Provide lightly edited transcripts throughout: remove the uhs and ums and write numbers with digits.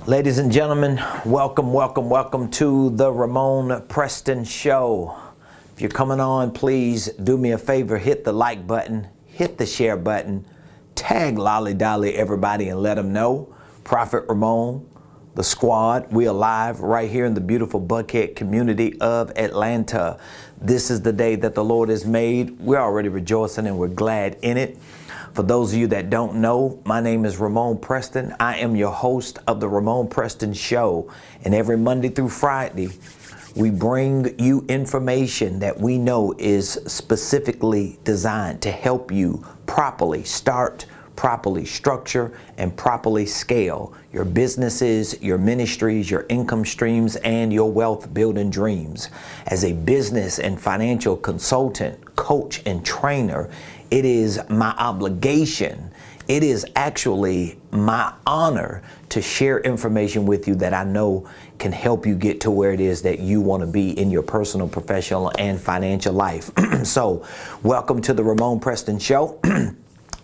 Ladies and gentlemen, welcome to the Ramon Preston Show. If you're coming on, please do me a favor, hit the like button, hit the share button, tag Lolly Dolly everybody and let them know. Prophet Ramon, the squad, we are live right here in the beautiful Buckhead community of Atlanta. This is the day that the Lord has made. We're already rejoicing and we're glad in it. For those of you that don't know, my name is Ramon Preston. I am your host of the Ramon Preston Show. And every Monday through Friday, we bring you information that we know is specifically designed to help you properly start, properly structure, and properly scale your businesses, your ministries, your income streams, and your wealth building dreams. As a business and financial consultant, coach, and trainer, it is my obligation, it is actually my honor to share information with you that I know can help you get to where it is that you want to be in your personal, professional, and financial life. So, welcome to the Ramon Preston Show.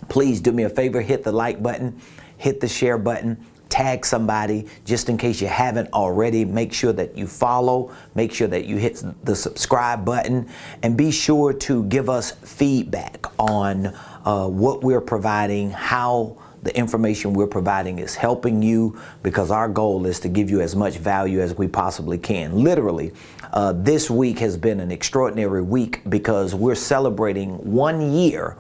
Please do me a favor, hit the like button, hit the share button, tag somebody. Just in case you haven't already, make sure that you follow, make sure that you hit the subscribe button, and be sure to give us feedback on what we're providing, how the information we're providing is helping you, because our goal is to give you as much value as we possibly can. Literally, this week has been an extraordinary week because we're celebrating 1 year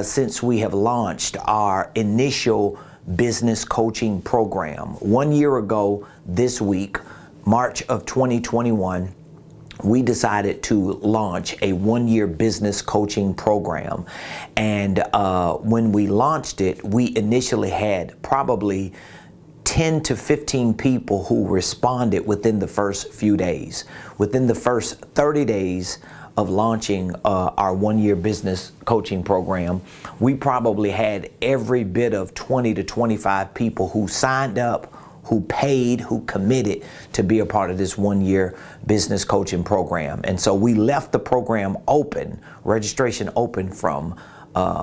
since we have launched our initial business coaching program. 1 year ago this week, March of 2021, we decided to launch a 1 year business coaching program. And when we launched it, we initially had probably 10 to 15 people who responded within the first few days. Within the first 30 days of launching our 1 year business coaching program, we probably had every bit of 20 to 25 people who signed up, who paid, who committed to be a part of this 1 year business coaching program. And so we left the program open, registration open from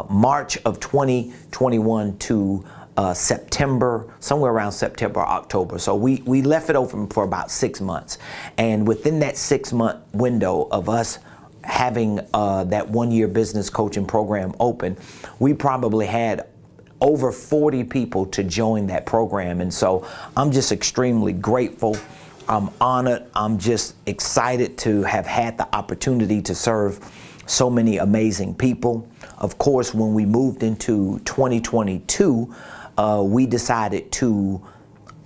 March of 2021 to September, somewhere around September, October. So we left it open for about 6 months. And within that 6-month window of us having that 1 year business coaching program open, we probably had over 40 people to join that program. And so I'm just extremely grateful. I'm honored. I'm just excited to have had the opportunity to serve so many amazing people. Of course, when we moved into 2022, we decided to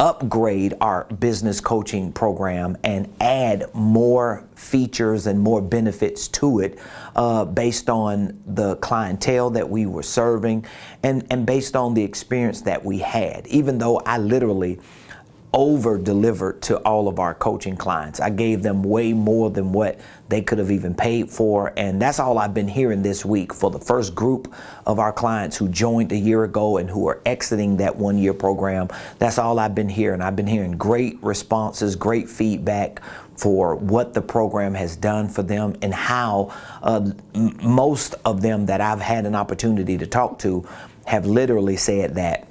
upgrade our business coaching program and add more features and more benefits to it based on the clientele that we were serving and based on the experience that we had. Even though I literally over-delivered to all of our coaching clients. I gave them way more than what they could have even paid for. And that's all I've been hearing this week for the first group of our clients who joined a year ago and who are exiting that 1 year program. That's all I've been hearing. I've been hearing great responses, great feedback for what the program has done for them and how most of them that I've had an opportunity to talk to have literally said that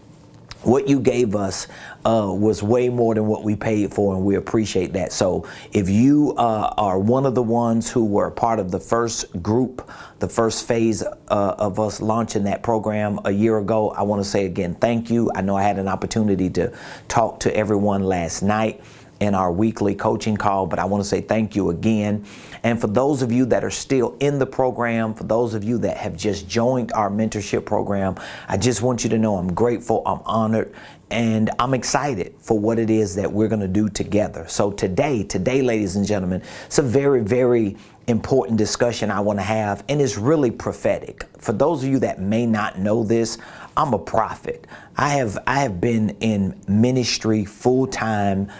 what you gave us was way more than what we paid for, and we appreciate that. So if you are one of the ones who were part of the first group, the first phase of us launching that program a year ago, I want to say again, thank you. I know I had an opportunity to talk to everyone last night in our weekly coaching call, but I want to say thank you again. And for those of you that are still in the program, for those of you that have just joined our mentorship program, I just want you to know I'm grateful, I'm honored, and I'm excited for what it is that we're going to do together. So today, ladies and gentlemen, it's a very, very important discussion I want to have, and it's really prophetic. For those of you that may not know this, I'm a prophet. I have been in ministry full-time,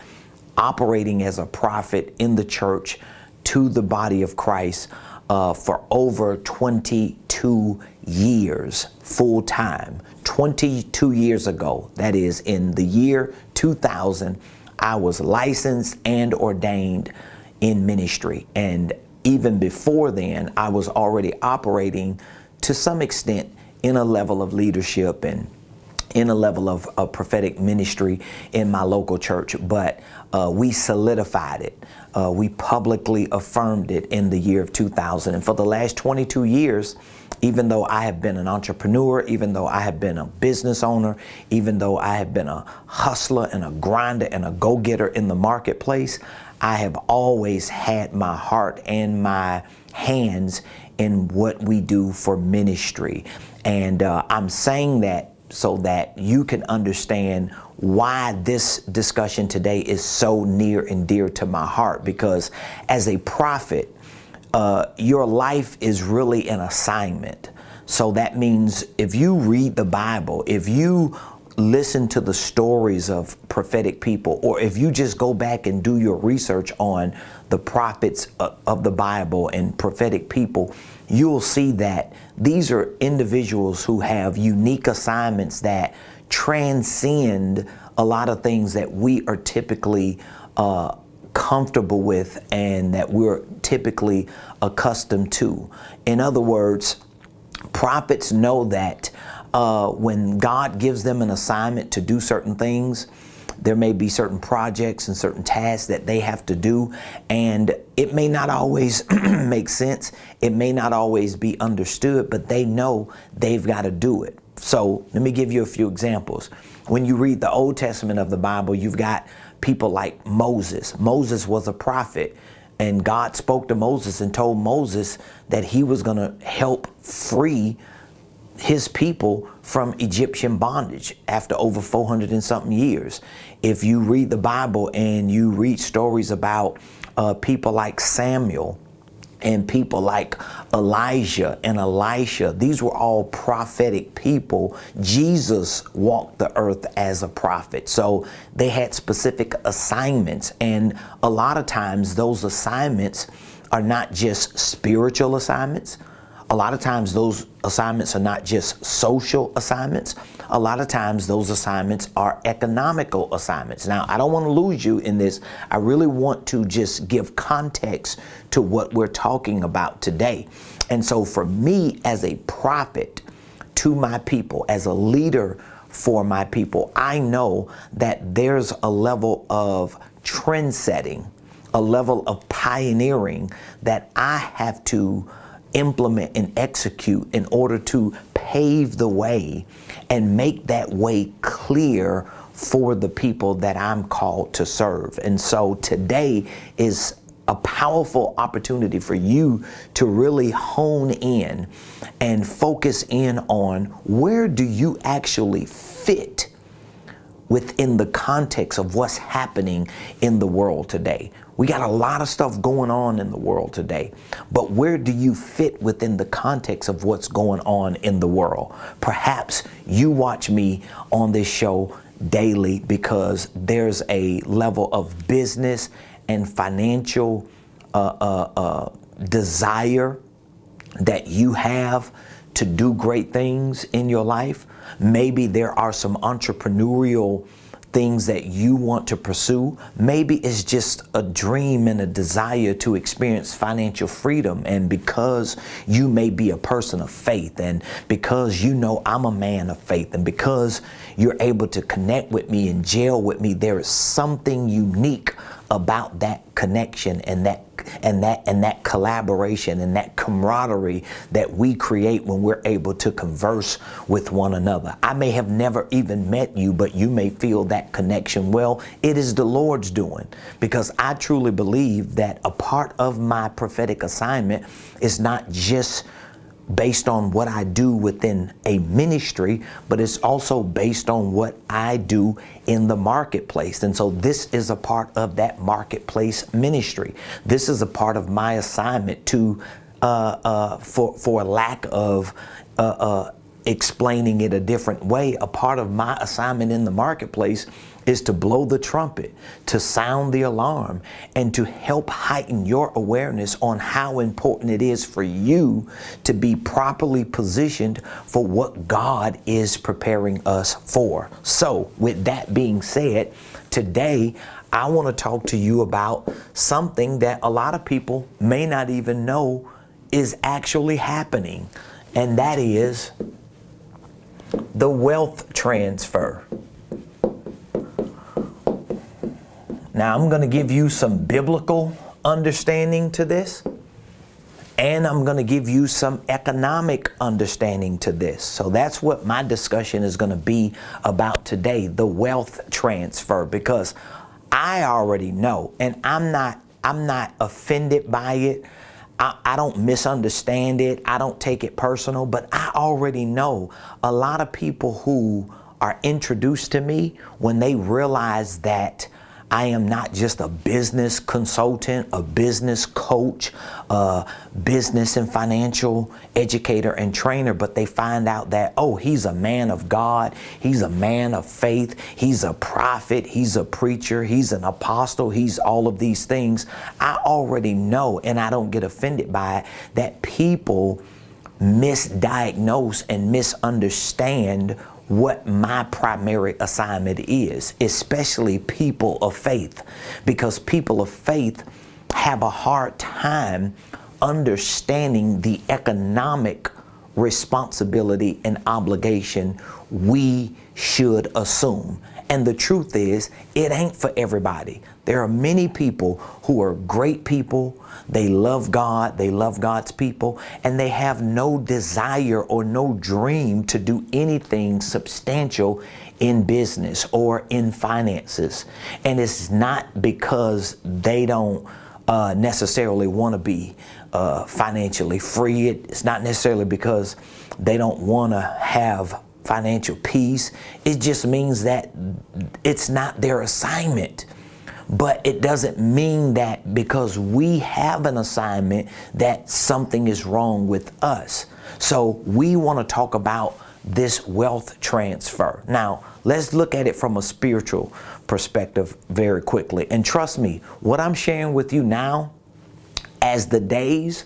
operating as a prophet in the church to the body of Christ for over 22 years full time. 22 years ago, that is in the year 2000, I was licensed and ordained in ministry. And even before then, I was already operating to some extent in a level of leadership and in a level of prophetic ministry in my local church, but we solidified it. We publicly affirmed it in the year of 2000. And for the last 22 years, even though I have been an entrepreneur, even though I have been a business owner, even though I have been a hustler and a grinder and a go-getter in the marketplace, I have always had my heart and my hands in what we do for ministry. And I'm saying that so that you can understand why this discussion today is so near and dear to my heart. Because as a prophet, your life is really an assignment. So that means if you read the Bible, if you listen to the stories of prophetic people, or if you just go back and do your research on the prophets of the Bible and prophetic people, you'll see that these are individuals who have unique assignments that transcend a lot of things that we are typically comfortable with and that we're typically accustomed to. In other words, prophets know that when God gives them an assignment to do certain things, there may be certain projects and certain tasks that they have to do, and it may not always make sense. It may not always be understood, but they know they've got to do it. So let me give you a few examples. When you read the Old Testament of the Bible, you've got people like Moses. Moses was a prophet, and God spoke to Moses and told Moses that he was going to help free his people from Egyptian bondage after over 400 and something years. If you read the Bible and you read stories about people like Samuel and people like Elijah and Elisha, these were all prophetic people. Jesus walked the earth as a prophet. So they had specific assignments. And a lot of times those assignments are not just spiritual assignments. A lot of times those assignments are not just social assignments. A lot of times those assignments are economical assignments. Now, I don't want to lose you in this. I really want to just give context to what we're talking about today. And so for me as a prophet to my people, as a leader for my people, I know that there's a level of trend setting, a level of pioneering that I have to implement and execute in order to pave the way and make that way clear for the people that I'm called to serve. And so today is a powerful opportunity for you to really hone in and focus in on where do you actually fit within the context of what's happening in the world today. We got a lot of stuff going on in the world today, but where do you fit within the context of what's going on in the world? Perhaps you watch me on this show daily because there's a level of business and financial desire that you have to do great things in your life. Maybe there are some entrepreneurial things that you want to pursue. Maybe it's just a dream and a desire to experience financial freedom. And because you may be a person of faith, and because you know I'm a man of faith, and because you're able to connect with me and gel with me, there is something unique about that connection and that collaboration and that camaraderie that we create when we're able to converse with one another. I may have never even met you, but you may feel that connection. Well, it is the Lord's doing, because I truly believe that a part of my prophetic assignment is not just based on what I do within a ministry, but it's also based on what I do in the marketplace. And so this is a part of that marketplace ministry. This is a part of my assignment to, for lack of explaining it a different way, a part of my assignment in the marketplace is to blow the trumpet, to sound the alarm, and to help heighten your awareness on how important it is for you to be properly positioned for what God is preparing us for. So with that being said, today I want to talk to you about something that a lot of people may not even know is actually happening, and that is The wealth transfer. Now, I'm going to give you some biblical understanding to this, and I'm going to give you some economic understanding to this. So that's what my discussion is going to be about today, the wealth transfer, because I already know, and I'm not offended by it. I don't misunderstand it. I don't take it personal, but I already know a lot of people who are introduced to me, when they realize that I am not just a business consultant, a business coach, a business and financial educator and trainer, but they find out that, oh, he's a man of God, he's a man of faith, he's a prophet, he's a preacher, he's an apostle, he's all of these things. I already know, and I don't get offended by it, that people misdiagnose and misunderstand what my primary assignment is, especially people of faith, because people of faith have a hard time understanding the economic responsibility and obligation we should assume. And the truth is, it ain't for everybody. There are many people who are great people. They love God, they love God's people, and they have no desire or no dream to do anything substantial in business or in finances. And it's not because they don't necessarily want to be financially free. It's not necessarily because they don't want to have financial peace. It just means that it's not their assignment. But it doesn't mean that because we have an assignment that something is wrong with us. So we want to talk about this wealth transfer. Now, let's look at it from a spiritual perspective very quickly. And trust me, what I'm sharing with you now, as the days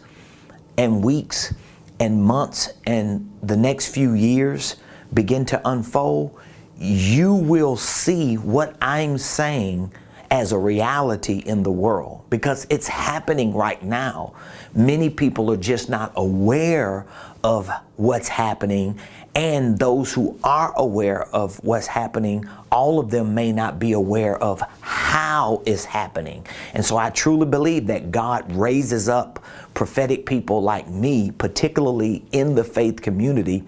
and weeks and months and the next few years begin to unfold, you will see what I'm saying as a reality in the world, because it's happening right now. Many people are just not aware of what's happening, and those who are aware of what's happening, all of them may not be aware of how it's happening. And so I truly believe that God raises up prophetic people like me, particularly in the faith community,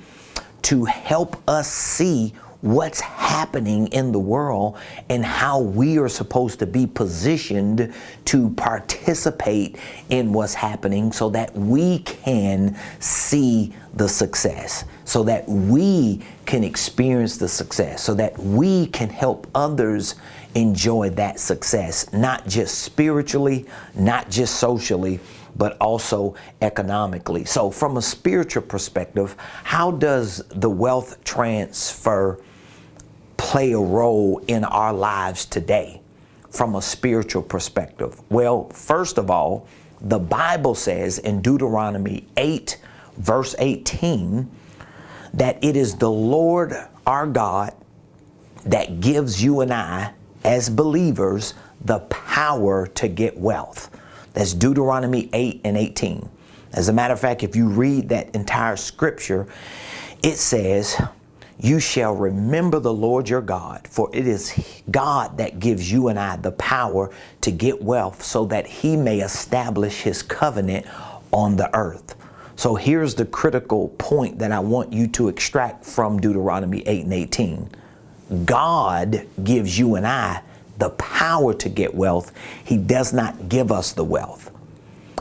to help us see what's happening in the world and how we are supposed to be positioned to participate in what's happening, so that we can see the success, so that we can experience the success, so that we can help others enjoy that success, not just spiritually, not just socially, but also economically. So from a spiritual perspective, how does the wealth transfer play a role in our lives today from a spiritual perspective? Well, first of all, the Bible says in Deuteronomy 8, verse 18, that it is the Lord our God that gives you and I, as believers, the power to get wealth. That's Deuteronomy 8 and 18. As a matter of fact, if you read that entire scripture, it says, you shall remember the Lord your God, for it is God that gives you and I the power to get wealth, so that he may establish his covenant on the earth. So here's the critical point that I want you to extract from Deuteronomy 8 and 18. God gives you and I the power to get wealth. He does not give us the wealth.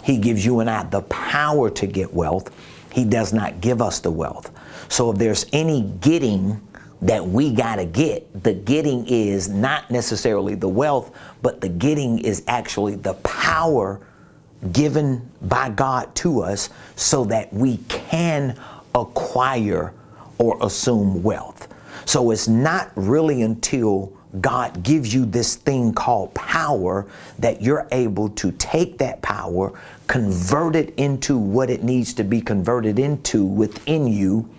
He gives you and I the power to get wealth. He does not give us the wealth. So if there's any getting that we got to get, the getting is not necessarily the wealth, but the getting is actually the power given by God to us, so that we can acquire or assume wealth. So it's not really until God gives you this thing called power that you're able to take that power, convert it into what it needs to be converted into within you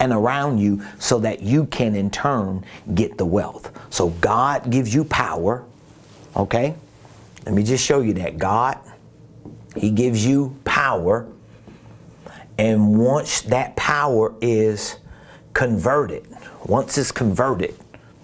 and around you, so that you can in turn get the wealth. So God gives you power. Okay? Let me just show you that. God, he gives you power. And once that power is converted. Once it's converted,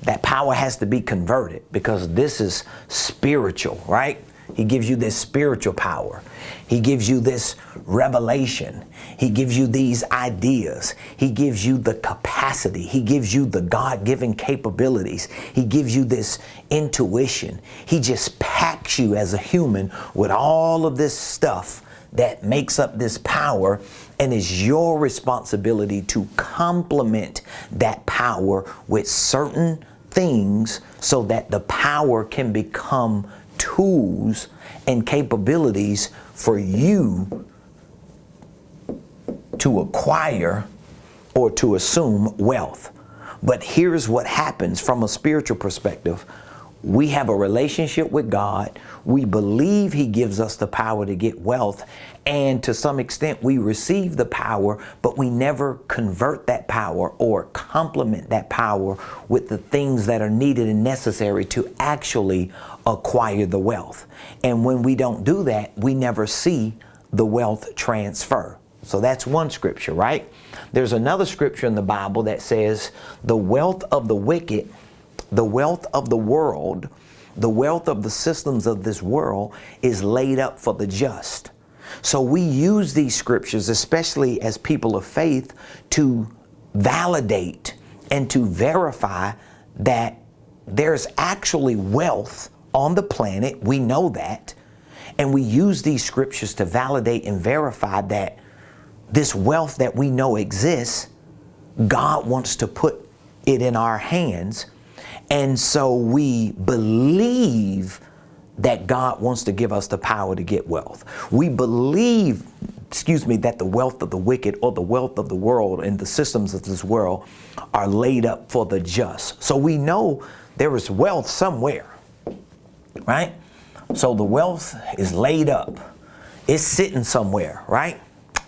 that power has to be converted because this is spiritual, right? He gives you this spiritual power. He gives you this revelation. He gives you these ideas. He gives you the capacity. He gives you the God-given capabilities. He gives you this intuition. He just packs you as a human with all of this stuff that makes up this power, and it's your responsibility to complement that power with certain things so that the power can become tools and capabilities for you to acquire or to assume wealth. But here's what happens from a spiritual perspective. We have a relationship with God. We believe He gives us the power to get wealth. And to some extent, we receive the power, but we never convert that power or complement that power with the things that are needed and necessary to actually acquire the wealth. And when we don't do that, we never see the wealth transfer. So that's one scripture, right? There's another scripture in the Bible that says the wealth of the wicked, the wealth of the world, the wealth of the systems of this world is laid up for the just. So we use these scriptures, especially as people of faith, to validate and to verify that there's actually wealth on the planet. We know that. And we use these scriptures to validate and verify that this wealth that we know exists, God wants to put it in our hands. And so we believe that God wants to give us the power to get wealth. We believe, that the wealth of the wicked or the wealth of the world and the systems of this world are laid up for the just. So we know there is wealth somewhere, right? So the wealth is laid up. It's sitting somewhere, right?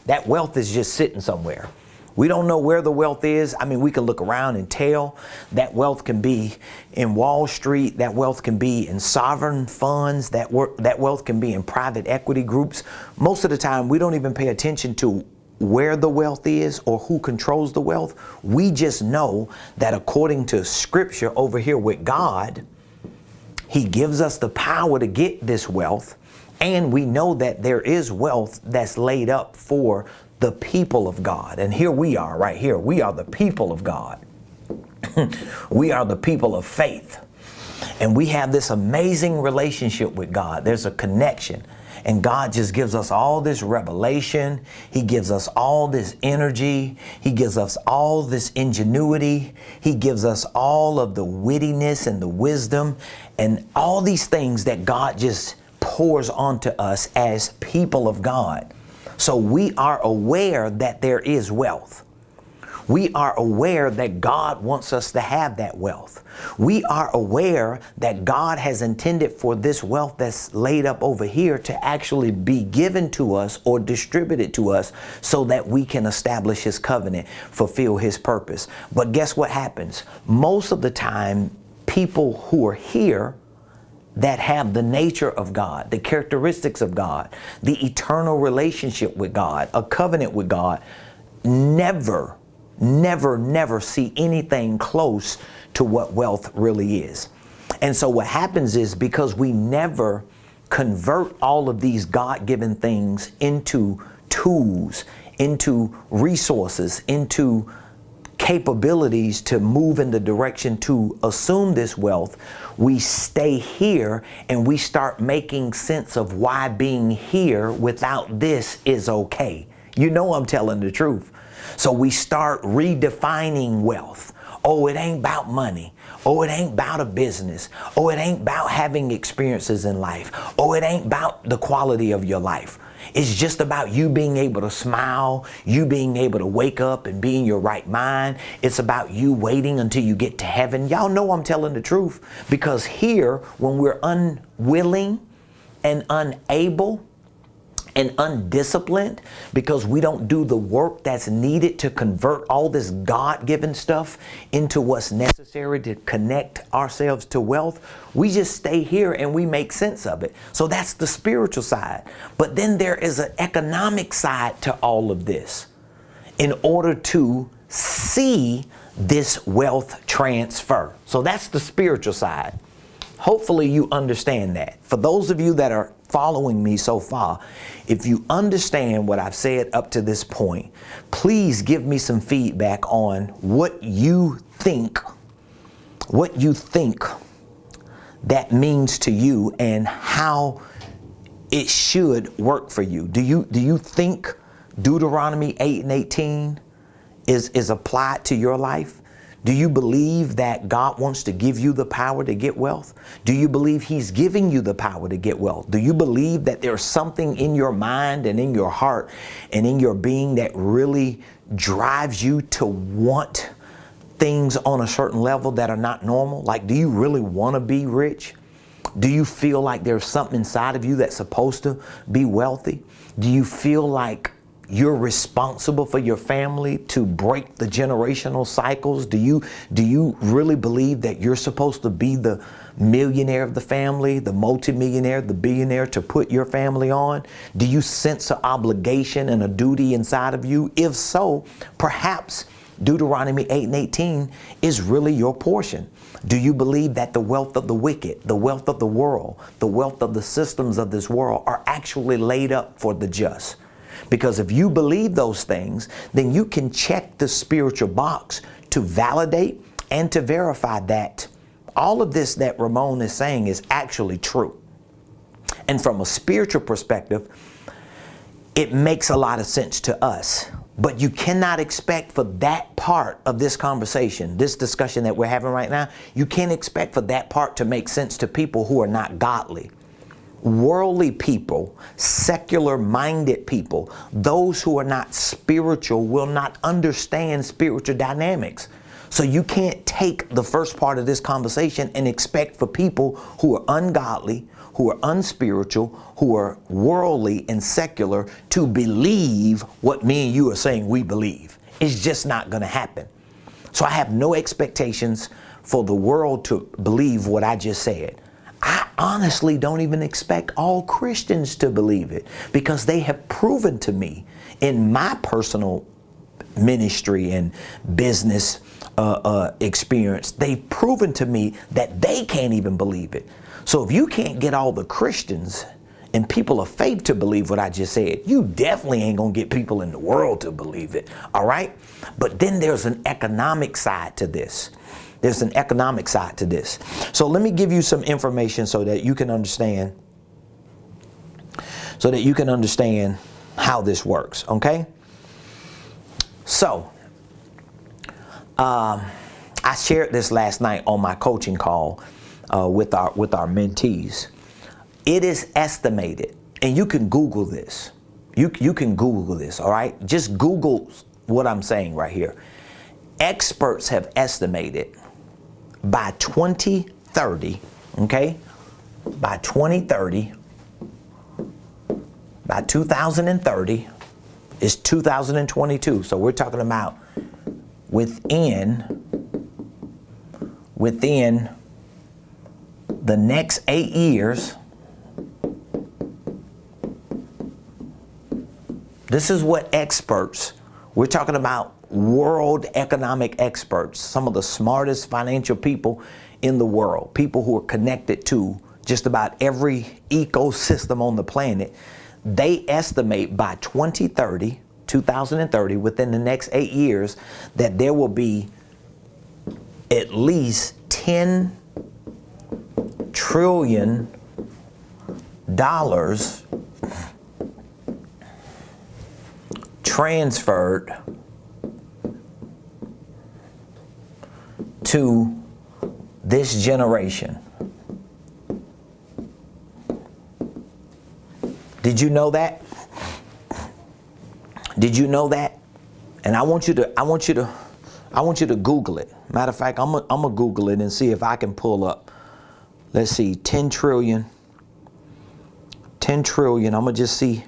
That wealth is just sitting somewhere. We don't know where the wealth is. I mean, we can look around and tell. That wealth can be in Wall Street. That wealth can be in sovereign funds. That wealth can be in private equity groups. Most of the time, we don't even pay attention to where the wealth is or who controls the wealth. We just know that according to Scripture over here with God, He gives us the power to get this wealth. And we know that there is wealth that's laid up for the people of God. And here we are right here. We are the people of God. We are the people of faith. And we have this amazing relationship with God. There's a connection. And God just gives us all this revelation. He gives us all this energy. He gives us all this ingenuity. He gives us all of the wittiness and the wisdom and all these things that God just pours onto us as people of God. So we are aware that there is wealth. We are aware that God wants us to have that wealth. We are aware that God has intended for this wealth that's laid up over here to actually be given to us or distributed to us so that we can establish His covenant, fulfill His purpose. But guess what happens? Most of the time, people who are here that have the nature of God, the characteristics of God, the eternal relationship with God, a covenant with God, never see anything close to what wealth really is. And so what happens is because we never convert all of these God-given things into tools, into resources, into capabilities to move in the direction to assume this wealth, we stay here and we start making sense of why being here without this is okay. You know I'm telling the truth. So we start redefining wealth. Oh, it ain't about money. Oh, it ain't about a business. Oh, it ain't about having experiences in life. Oh, it ain't about the quality of your life. It's just about you being able to smile, you being able to wake up and be in your right mind. It's about you waiting until you get to heaven. Y'all know I'm telling the truth, because here, when we're unwilling and unable and undisciplined, because we don't do the work that's needed to convert all this God-given stuff into what's necessary to connect ourselves to wealth, we just stay here and we make sense of it. So that's the spiritual side. But then there is an economic side to all of this. In order to see this wealth transfer. So that's the spiritual side. Hopefully you understand that. For those of you that are following me so far, if you understand what I've said up to this point, please give me some feedback on what you think that means to you and how it should work for you. Do you think Deuteronomy 8:18 is applied to your life? Do you believe that God wants to give you the power to get wealth? Do you believe He's giving you the power to get wealth? Do you believe that there's something in your mind and in your heart and in your being that really drives you to want things on a certain level that are not normal? Like, do you really want to be rich? Do you feel like there's something inside of you that's supposed to be wealthy? Do you feel like you're responsible for your family to break the generational cycles? Do you really believe that you're supposed to be the millionaire of the family, the multimillionaire, the billionaire to put your family on? Do you sense an obligation and a duty inside of you? If so, perhaps Deuteronomy 8:18 is really your portion. Do you believe that the wealth of the wicked, the wealth of the world, the wealth of the systems of this world are actually laid up for the just? Because if you believe those things, then you can check the spiritual box to validate and to verify that all of this that Ramon is saying is actually true. And from a spiritual perspective, it makes a lot of sense to us. But you cannot expect for that part of this conversation, this discussion that we're having right now, you can't expect for that part to make sense to people who are not godly. Worldly people, secular-minded people, those who are not spiritual will not understand spiritual dynamics. So you can't take the first part of this conversation and expect for people who are ungodly, who are unspiritual, who are worldly and secular to believe what me and you are saying we believe. It's just not going to happen. So I have no expectations for the world to believe what I just said. I honestly don't even expect all Christians to believe it, because they have proven to me in my personal ministry and business experience, they've proven to me that they can't even believe it. So if you can't get all the Christians and people of faith to believe what I just said, you definitely ain't gonna get people in the world to believe it, all right? But then there's an economic side to this. There's an economic side to this. So let me give you some information so that you can understand, how this works, okay? So, I shared this last night on my coaching call with our mentees. It is estimated, and you can Google this. You can Google this, all right? Just Google what I'm saying right here. Experts have estimated by 2030, okay? By 2030, by 2030, it's 2022. So we're talking about within the next 8 years, this is what experts, we're talking about world economic experts, some of the smartest financial people in the world, people who are connected to just about every ecosystem on the planet. They estimate by 2030, within the next 8 years, that there will be at least $10 trillion transferred to this generation. Did you know that? Did you know that? And I want you to Google it. Matter of fact, I'm gonna Google it and see if I can pull up. Let's see, 10 trillion. I'm gonna just see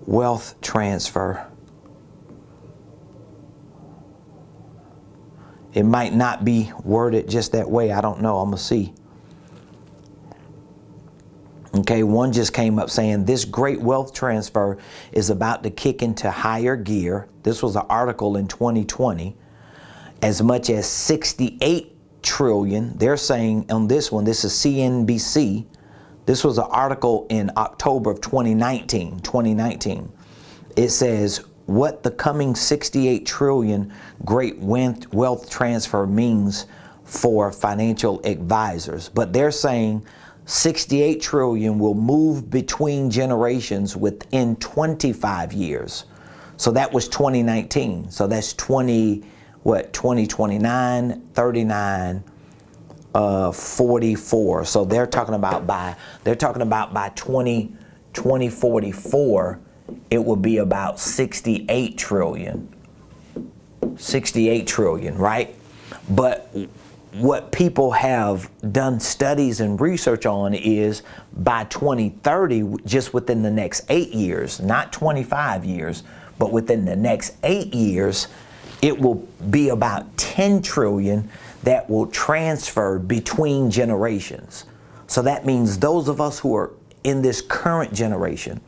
wealth transfer. It might not be worded just that way. I don't know. I'm gonna see. Okay, one just came up saying this great wealth transfer is about to kick into higher gear. This was an article in 2020. As much as 68 trillion. They're saying on this one, this is CNBC. This was an article in October of 2019. It says what the coming 68 trillion great wealth transfer means for financial advisors. But they're saying 68 trillion will move between generations within 25 years. So that was 2019. So that's 2029, 39, 44. So they're talking about by 2044, it will be about 68 trillion. 68 trillion, right? But what people have done studies and research on is by 2030, just within the next 8 years, not 25 years, but within the next 8 years, it will be about 10 trillion that will transfer between generations. So that means those of us who are in this current generation,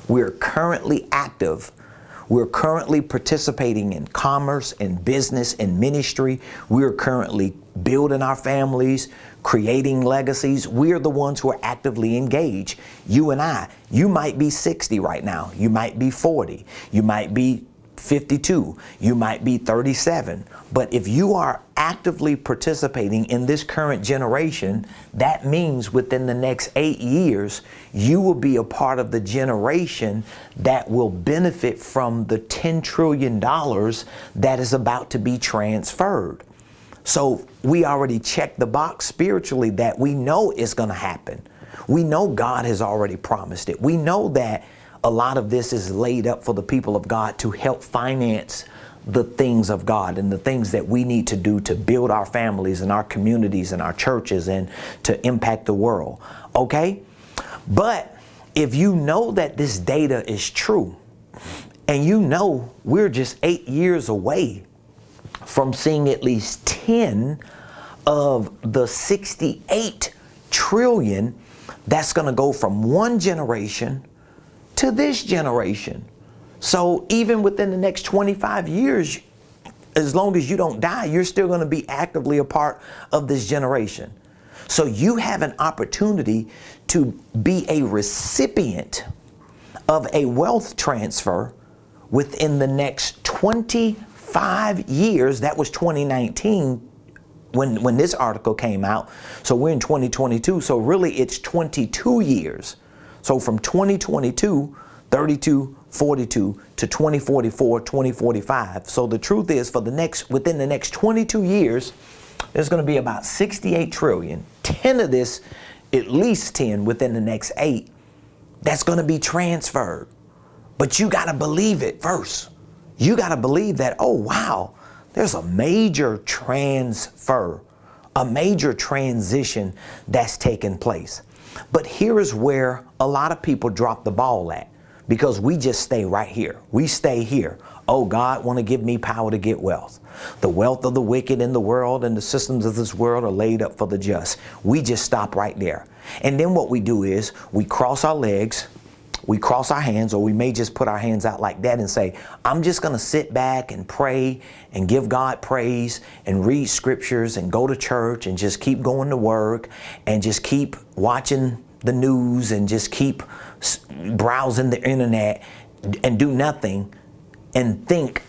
we're currently active. We're currently participating in commerce, in business, in ministry. We're currently building our families, creating legacies. We're the ones who are actively engaged. You and I, you might be 60 right now. You might be 40. You might be 52. You might be 37. But if you are actively participating in this current generation, that means within the next 8 years, you will be a part of the generation that will benefit from the $10 trillion that is about to be transferred. So we already checked the box spiritually that we know it's going to happen. We know God has already promised it. We know that a lot of this is laid up for the people of God to help finance the things of God and the things that we need to do to build our families and our communities and our churches and to impact the world. Okay? But if you know that this data is true and you know we're just 8 years away from seeing at least 10 of the 68 trillion that's going to go from one generation to this generation. So even within the next 25 years, as long as you don't die, you're still going to be actively a part of this generation. So you have an opportunity to be a recipient of a wealth transfer within the next 25 years. That was 2019 when this article came out. So we're in 2022. So really it's 22 years. So from 2022, 32, 42 to 2044, 2045. So the truth is within the next 22 years, there's going to be about 68 trillion. 10 of this, at least 10 within the next 8, that's going to be transferred. But you got to believe it first. You got to believe that, oh, wow, there's a major transfer, a major transition that's taken place. But here is where a lot of people drop the ball at, because we just stay right here. We stay here. Oh, God want to give me power to get wealth. The wealth of the wicked in the world and the systems of this world are laid up for the just. We just stop right there. And then what we do is we cross our legs, we cross our hands, or we may just put our hands out like that and say, I'm just going to sit back and pray and give God praise and read scriptures and go to church and just keep going to work and just keep watching the news and just keep browsing the internet and do nothing and think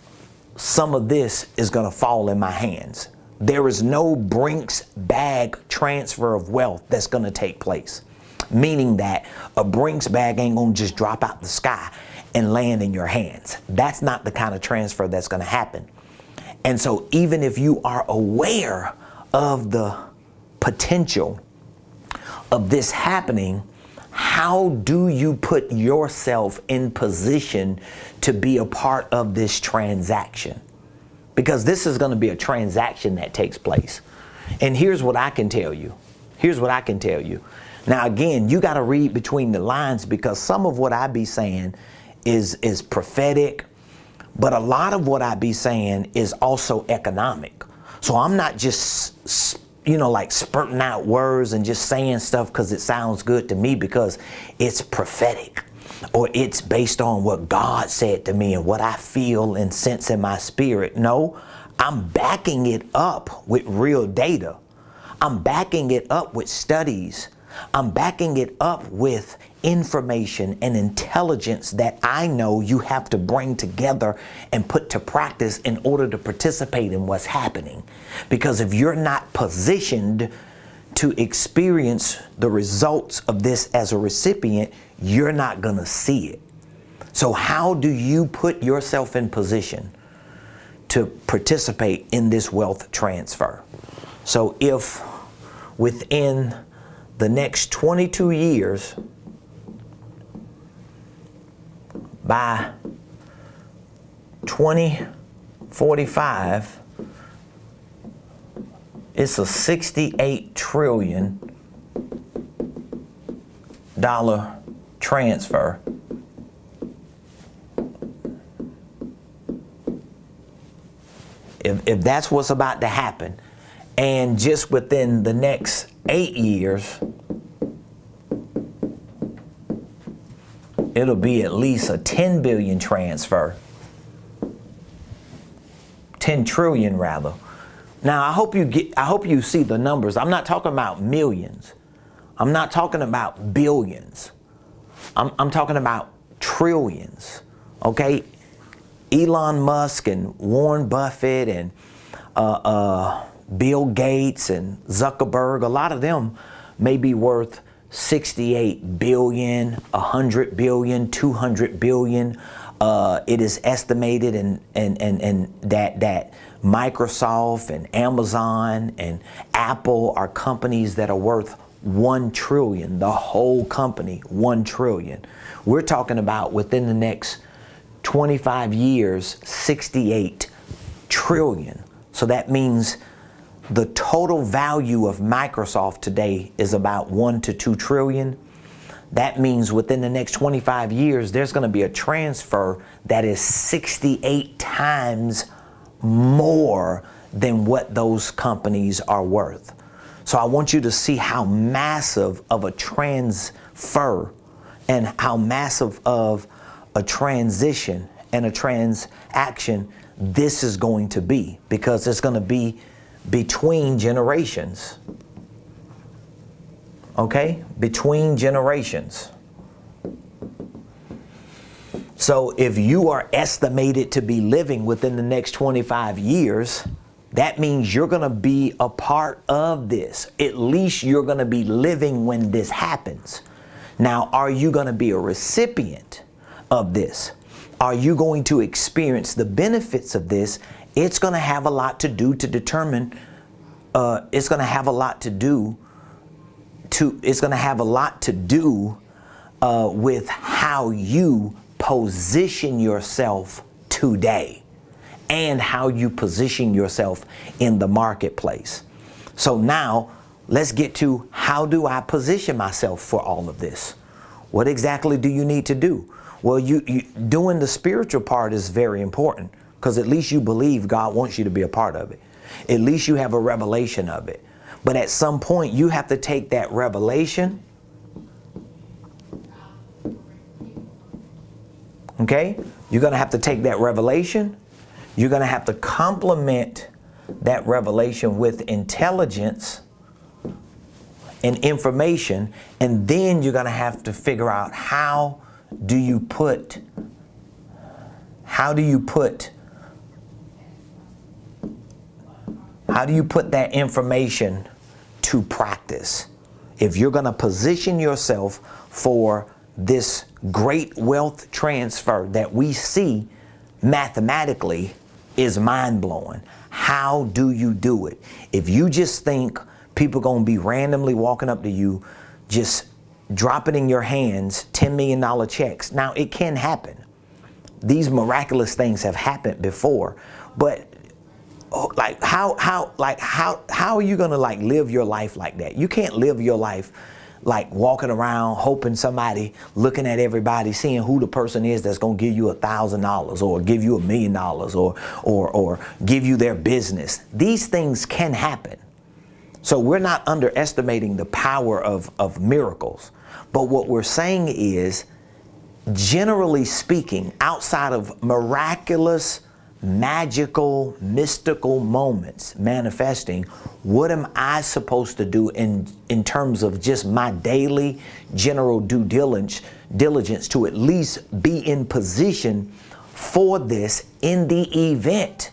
some of this is going to fall in my hands. There is no Brinks bag transfer of wealth that's going to take place. Meaning that a Brinks bag ain't going to just drop out the sky and land in your hands. That's not the kind of transfer that's going to happen. And so even if you are aware of the potential of this happening, how do you put yourself in position to be a part of this transaction? Because this is going to be a transaction that takes place. And here's what I can tell you. Now, again, you got to read between the lines, because some of what I be saying is prophetic, but a lot of what I be saying is also economic. So I'm not just like spurting out words and just saying stuff because it sounds good to me because it's prophetic or it's based on what God said to me and what I feel and sense in my spirit. No, I'm backing it up with real data. I'm backing it up with studies. I'm backing it up with information and intelligence that I know you have to bring together and put to practice in order to participate in what's happening. Because if you're not positioned to experience the results of this as a recipient, you're not going to see it. So how do you put yourself in position to participate in this wealth transfer? So if within the next 22 years, by 2045, it's a $68 trillion transfer. If that's what's about to happen, and just within the next 8 years, it'll be at least a 10 billion transfer. 10 trillion rather. Now I hope you see the numbers. I'm not talking about millions. I'm not talking about billions. I'm talking about trillions. Okay? Elon Musk and Warren Buffett and Bill Gates and Zuckerberg, a lot of them may be worth 68 billion, 100 billion, 200 billion. It is estimated and that Microsoft and Amazon and Apple are companies that are worth 1 trillion, the whole company, 1 trillion. We're talking about within the next 25 years, 68 trillion. So that means the total value of Microsoft today is about 1 to 2 trillion. That means within the next 25 years, there's going to be a transfer that is 68 times more than what those companies are worth. So I want you to see how massive of a transfer and how massive of a transition and a transaction this is going to be, because it's going to be between generations. Okay? Between generations. So if you are estimated to be living within the next 25 years, that means you're going to be a part of this. At least you're going to be living when this happens. Now, are you going to be a recipient of this? Are you going to experience the benefits of this? It's going to have a lot to do to determine, it's going to have a lot to do with how you position yourself today and how you position yourself in the marketplace. So now let's get to, how do I position myself for all of this? What exactly do you need to do? Well, you doing the spiritual part is very important, because at least you believe God wants you to be a part of it. At least you have a revelation of it. But at some point, you have to take that revelation, okay? You're going to have to take that revelation. You're going to have to complement that revelation with intelligence and information. And then you're going to have to figure out how do you put that information to practice. If you're going to position yourself for this great wealth transfer that we see mathematically is mind-blowing. How do you do it? If you just think people are going to be randomly walking up to you, just dropping in your hands $10 million checks. Now, it can happen. These miraculous things have happened before, but how are you going to live your life like that? You can't live your life like walking around hoping somebody, looking at everybody, seeing who the person is that's going to give you $1,000 or give you $1 million or give you their business. These things can happen. So we're not underestimating the power of miracles. But what we're saying is, generally speaking, outside of miraculous, magical, mystical moments manifesting, what am I supposed to do in terms of just my daily general due diligence to at least be in position for this in the event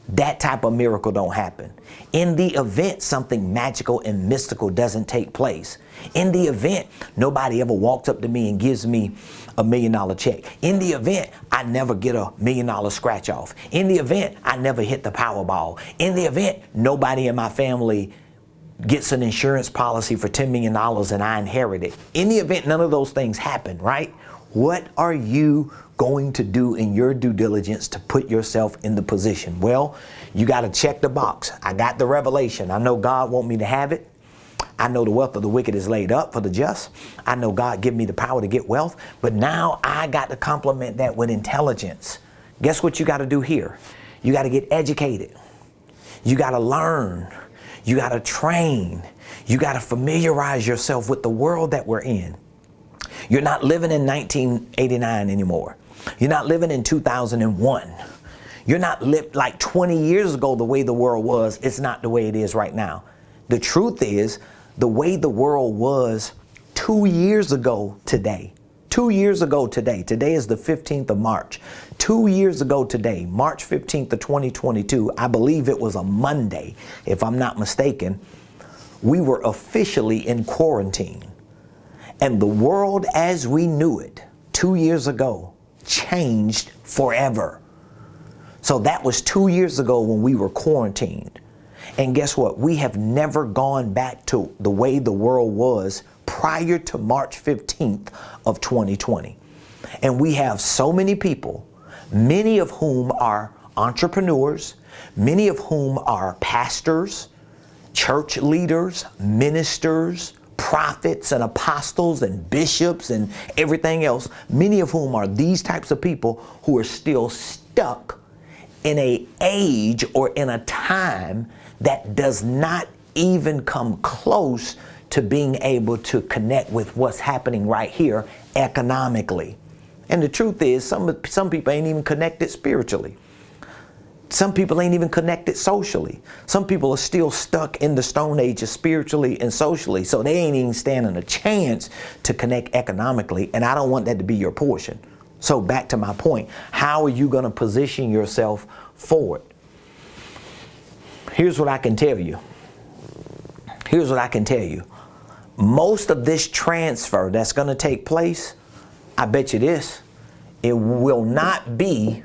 that type of miracle don't happen? In the event something magical and mystical doesn't take place? In the event nobody ever walks up to me and gives me $1 million check? In the event I never get a $1 million scratch off? In the event I never hit the Powerball? In the event nobody in my family gets an insurance policy for $10 million and I inherit it? In the event none of those things happen, right? What are you going to do in your due diligence to put yourself in the position? Well, you got to check the box. I got the revelation. I know God want me to have it. I know the wealth of the wicked is laid up for the just. I know God give me the power to get wealth. But now I got to complement that with intelligence. Guess what you got to do here? You got to get educated. You got to learn. You got to train. You got to familiarize yourself with the world that we're in. You're not living in 1989 anymore. You're not living in 2001. You're not lived like 20 years ago. The way the world was, it's not the way it is right now. The truth is, the way the world was 2 years ago today. 2 years ago today. Today is the 15th of March. 2 years ago today, March 15th of 2022, I believe it was a Monday, if I'm not mistaken, we were officially in quarantine. And the world as we knew it 2 years ago changed forever. So that was 2 years ago when we were quarantined. And guess what? We have never gone back to the way the world was prior to March 15th of 2020. And we have so many people, many of whom are entrepreneurs, many of whom are pastors, church leaders, ministers, prophets and apostles and bishops and everything else, many of whom are these types of people who are still stuck in an age or in a time that does not even come close to being able to connect with what's happening right here economically. And the truth is, some people ain't even connected spiritually. Some people ain't even connected socially. Some people are still stuck in the Stone Ages spiritually and socially, so they ain't even standing a chance to connect economically, and I don't want that to be your portion. So back to my point, how are you going to position yourself forward? Here's what I can tell you. Here's what I can tell you. Most of this transfer that's going to take place, I bet you this, it will not be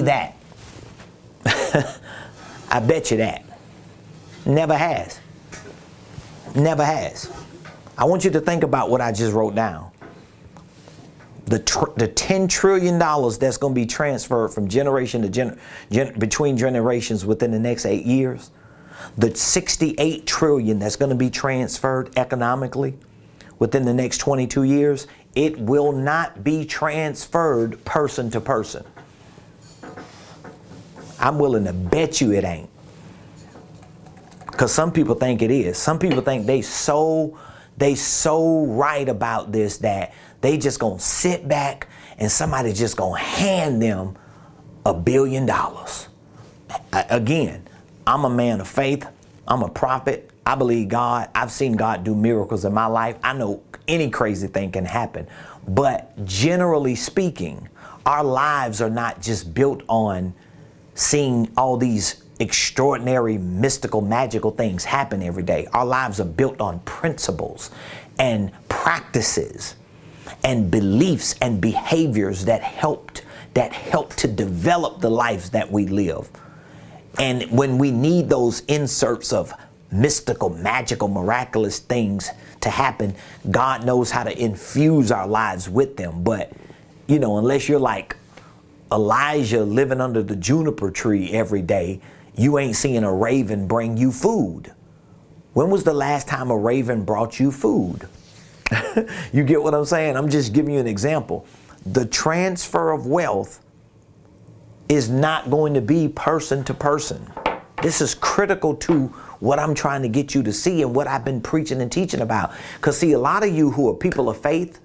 that. I bet you that. Never has. Never has. I want you to think about what I just wrote down. The $10 trillion that's going to be transferred from generation to between generations within the next 8 years. The $68 trillion that's going to be transferred economically within the next 22 years. It will not be transferred person to person. I'm willing to bet you it ain't. Because some people think it is. Some people think they so right about this that they just gonna sit back and somebody just gonna hand them $1 billion. Again, I'm a man of faith. I'm a prophet. I believe God. I've seen God do miracles in my life. I know any crazy thing can happen. But generally speaking, our lives are not just built on seeing all these extraordinary, mystical, magical things happen every day. Our lives are built on principles and practices and beliefs and behaviors that help to develop the lives that we live. And when we need those inserts of mystical, magical, miraculous things to happen, God knows how to infuse our lives with them. But, you know, unless you're like Elijah living under the juniper tree every day, you ain't seeing a raven bring you food. When was the last time a raven brought you food? You get what I'm saying? I'm just giving you an example. The transfer of wealth is not going to be person to person. This is critical to what I'm trying to get you to see and what I've been preaching and teaching about. Because see, a lot of you who are people of faith,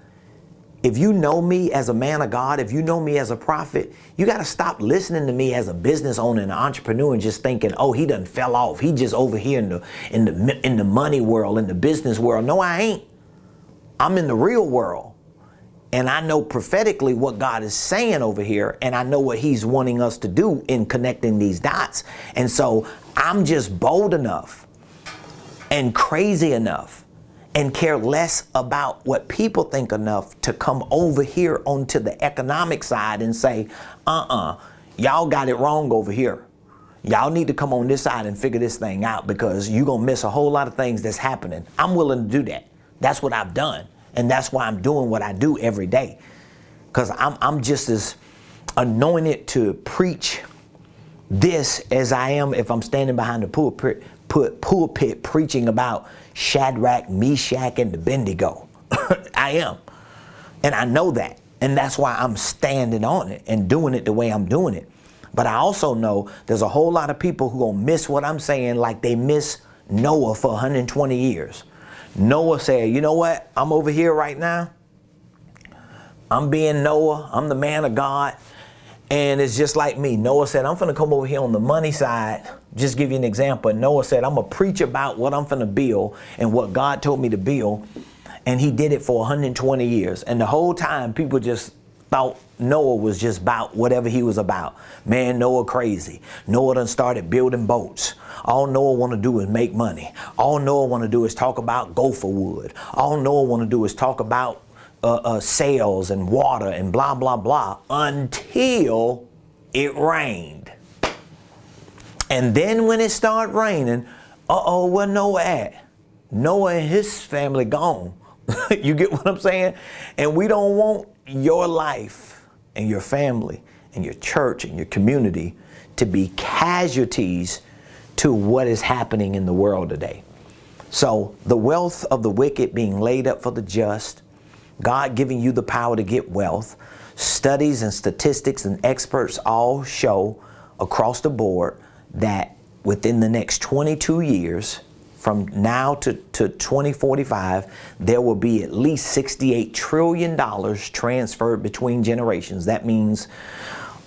if you know me as a man of God, if you know me as a prophet, you got to stop listening to me as a business owner and an entrepreneur and just thinking, oh, he done fell off. He just over here in the money world, in the business world. No, I ain't. I'm in the real world. And I know prophetically what God is saying over here, and I know what he's wanting us to do in connecting these dots. And so I'm just bold enough and crazy enough and care less about what people think enough to come over here onto the economic side and say, y'all got it wrong over here. Y'all need to come on this side and figure this thing out, because you're going to miss a whole lot of things that's happening. I'm willing to do that. That's what I've done. And that's why I'm doing what I do every day. Because I'm just as anointed to preach this as I am if I'm standing behind the pulpit preaching about Shadrach, Meshach, and Abednego. I am. And I know that. And that's why I'm standing on it and doing it the way I'm doing it. But I also know there's a whole lot of people who gonna miss what I'm saying like they miss Noah for 120 years. Noah said, you know what? I'm over here right now. I'm being Noah. I'm the man of God. And it's just like me. Noah said, I'm going to come over here on the money side. Just give you an example. Noah said, I'm going to preach about what I'm going to build and what God told me to build. And he did it for 120 years. And the whole time people just thought Noah was just about whatever he was about. Man, Noah crazy. Noah done started building boats. All Noah want to do is make money. All Noah want to do is talk about gopher wood. All Noah want to do is talk about sails and water and blah, blah, blah, until it rained. And then when it started raining, where Noah at? Noah and his family gone. You get what I'm saying? And we don't want your life and your family and your church and your community to be casualties to what is happening in the world today. So the wealth of the wicked being laid up for the just, God giving you the power to get wealth, studies and statistics and experts all show across the board that within the next 22 years, from now to 2045, there will be at least $68 trillion transferred between generations. That means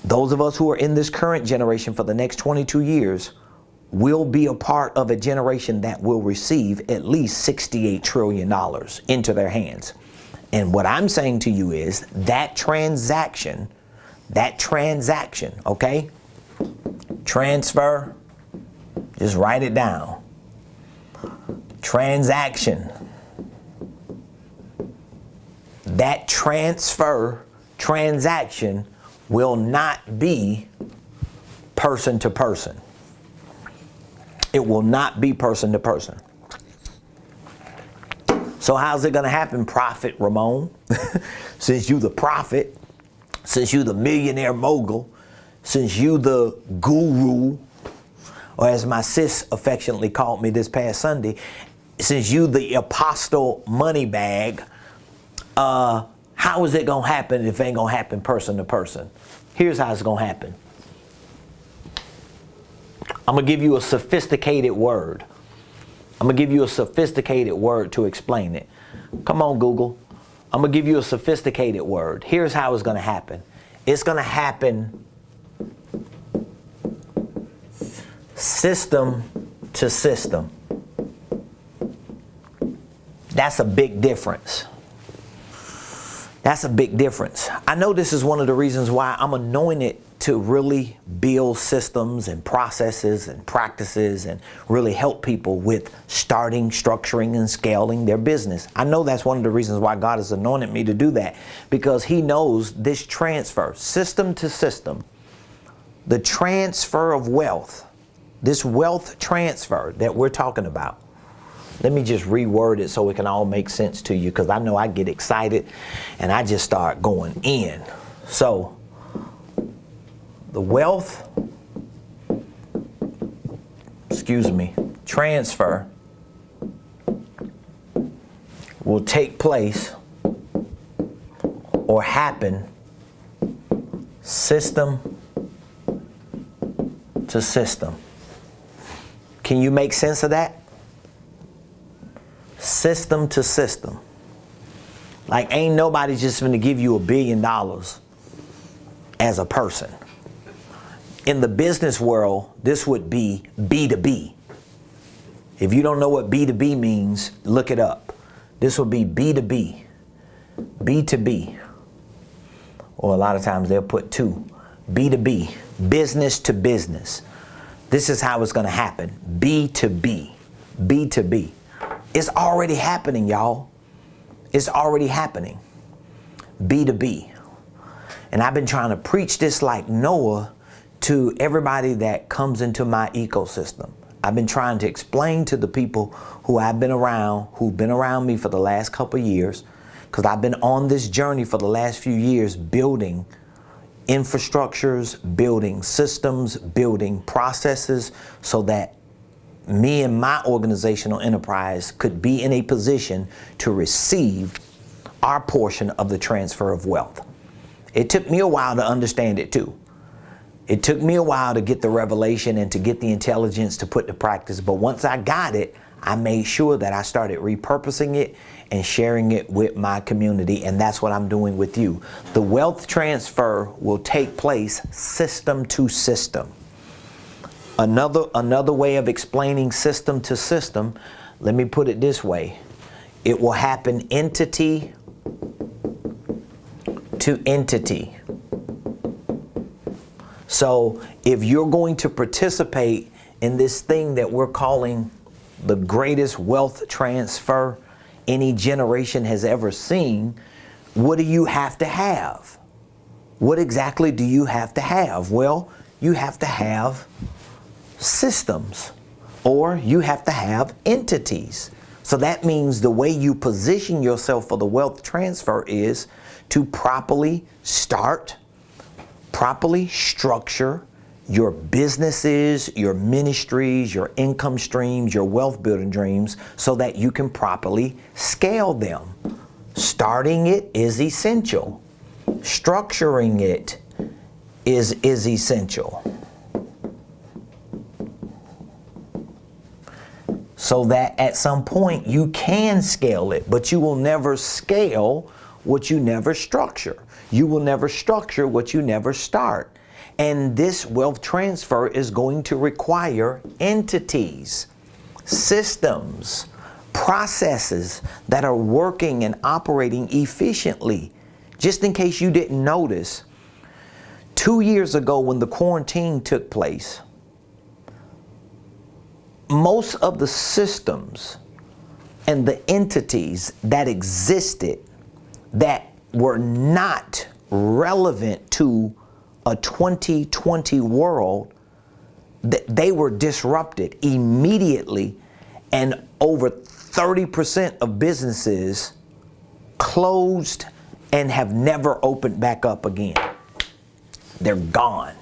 those of us who are in this current generation for the next 22 years will be a part of a generation that will receive at least $68 trillion into their hands. And what I'm saying to you is that transaction, okay? Transfer, just write it down. Transaction. That transaction will not be person to person. It will not be person to person. So how's it going to happen, Prophet Ramon? Since you the prophet, since you the millionaire mogul, since you the guru, or as my sis affectionately called me this past Sunday, since you the apostle money bag, how is it going to happen if it ain't going to happen person to person? Here's how it's going to happen. I'm going to give you a sophisticated word. I'm going to give you a sophisticated word to explain it. Come on, Google. I'm going to give you a sophisticated word. Here's how it's going to happen. It's going to happen system to system. That's a big difference. That's a big difference. I know this is one of the reasons why I'm anointed to really build systems and processes and practices and really help people with starting, structuring, and scaling their business. I know that's one of the reasons why God has anointed me to do that, because he knows this transfer, system to system, the transfer of wealth, this wealth transfer that we're talking about. Let me just reword it so it can all make sense to you, because I know I get excited and I just start going in. So the wealth, transfer will take place or happen system to system. Can you make sense of that? System to system. Like, ain't nobody just going to give you $1 billion as a person. In the business world, this would be B2B. If you don't know what B2B means, look it up. This would be B2B, B2B. Or a lot of times they'll put two. B2B, business to business. This is how it's going to happen. B2B, B2B. It's already happening, y'all. It's already happening. B2B. And I've been trying to preach this like Noah to everybody that comes into my ecosystem. I've been trying to explain to the people who I've been around, who've been around me for the last couple of years, because I've been on this journey for the last few years building infrastructures, building systems, building processes so that me and my organizational enterprise could be in a position to receive our portion of the transfer of wealth. It took me a while to understand it too. It took me a while to get the revelation and to get the intelligence to put to practice. But once I got it, I made sure that I started repurposing it and sharing it with my community. And that's what I'm doing with you. The wealth transfer will take place system to system. Another way of explaining system to system, let me put it this way. It will happen entity to entity. So if you're going to participate in this thing that we're calling the greatest wealth transfer any generation has ever seen, what do you have to have? What exactly do you have to have? Well, you have to have systems, or you have to have entities. So that means the way you position yourself for the wealth transfer is to properly start, properly structure your businesses, your ministries, your income streams, your wealth building dreams, so that you can properly scale them. Starting it is essential. Structuring it is essential. So that at some point you can scale it, but you will never scale what you never structure. You will never structure what you never start. And this wealth transfer is going to require entities, systems, processes that are working and operating efficiently. Just in case you didn't notice, 2 years ago when the quarantine took place, most of the systems and the entities that existed that were not relevant to a 2020 world, they were disrupted immediately, and over 30% of businesses closed and have never opened back up again. They're gone.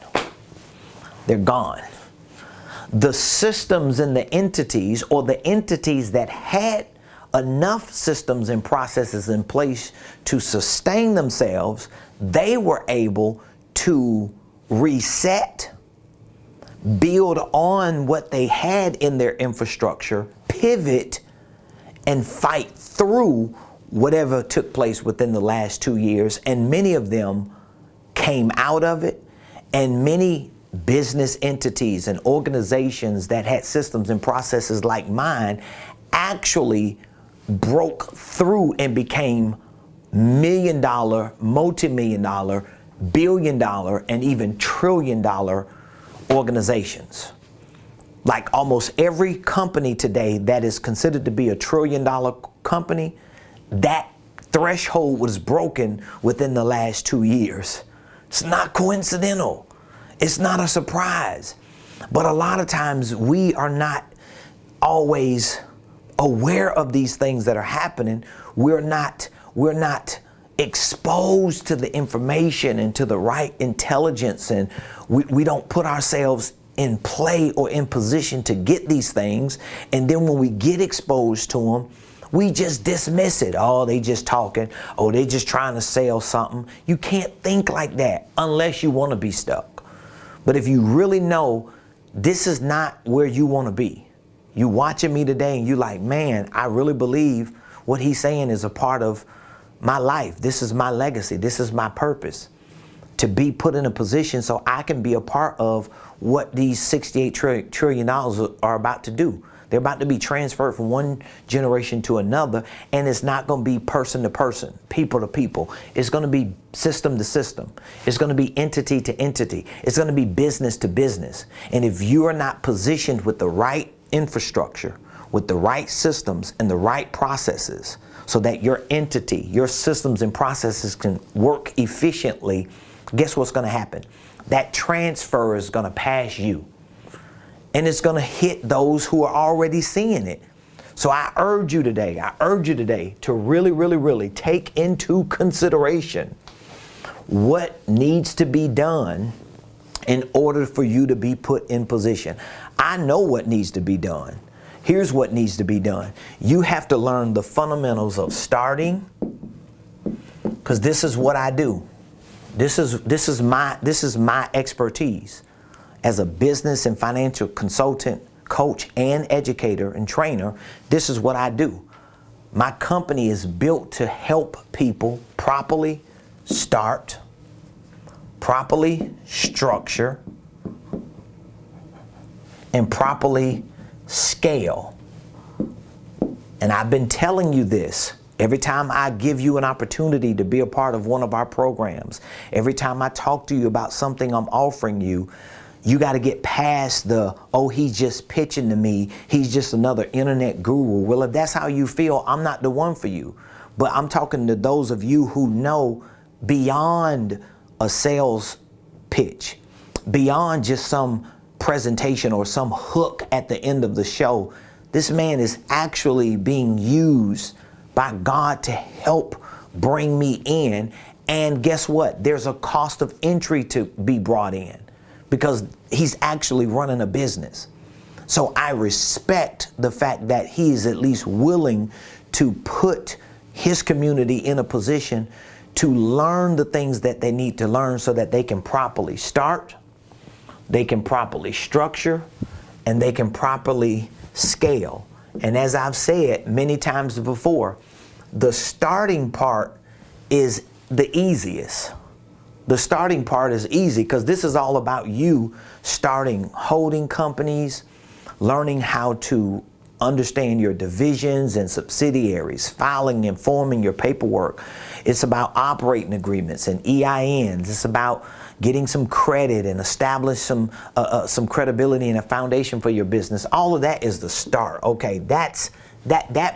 They're gone. The systems and the entities, or the entities that had enough systems and processes in place to sustain themselves, they were able to reset, build on what they had in their infrastructure, pivot, and fight through whatever took place within the last 2 years. And many of them came out of it, and many business entities and organizations that had systems and processes like mine actually broke through and became $1 million, multi-million dollar, $1 billion, and even $1 trillion organizations. Like almost every company today that is considered to be a $1 trillion company, that threshold was broken within the last 2 years. It's not coincidental. It's not a surprise. But a lot of times we are not always aware of these things that are happening. We're not exposed to the information and to the right intelligence, and we don't put ourselves in play or in position to get these things. And then when we get exposed to them, we just dismiss it. Oh, they just talking. Oh, they just trying to sell something. You can't think like that unless you want to be stuck. But if you really know this is not where you want to be. You watching me today and you like, man, I really believe what he's saying is a part of my life. This is my legacy. This is my purpose, to be put in a position so I can be a part of what these $68 trillion are about to do. They're about to be transferred from one generation to another, and it's not going to be person to person, people to people. It's going to be system to system. It's going to be entity to entity. It's going to be business to business. And if you are not positioned with the right infrastructure, with the right systems and the right processes, so that your entity, your systems and processes can work efficiently, guess what's going to happen? That transfer is going to pass you. And it's going to hit those who are already seeing it. So I urge you today to really, really, really take into consideration what needs to be done in order for you to be put in position. I know what needs to be done. Here's what needs to be done. You have to learn the fundamentals of starting, because this is what I do. This is my expertise. As a business and financial consultant, coach, and educator and trainer, this is what I do. My company is built to help people properly start, properly structure, and properly scale. And I've been telling you this every time I give you an opportunity to be a part of one of our programs. Every time I talk to you about something I'm offering you, you got to get past the, oh, he's just pitching to me. He's just another internet guru. Well, if that's how you feel, I'm not the one for you. But I'm talking to those of you who know beyond a sales pitch, beyond just some presentation or some hook at the end of the show. This man is actually being used by God to help bring me in. And guess what? There's a cost of entry to be brought in, because he's actually running a business. So I respect the fact that he is at least willing to put his community in a position to learn the things that they need to learn so that they can properly start, they can properly structure, and they can properly scale. And as I've said many times before, the starting part is the easiest. The starting part is easy because this is all about you starting holding companies, learning how to understand your divisions and subsidiaries, filing and forming your paperwork. It's about operating agreements and EINs. It's about getting some credit and establish some credibility and a foundation for your business. All of that is the start. Okay, that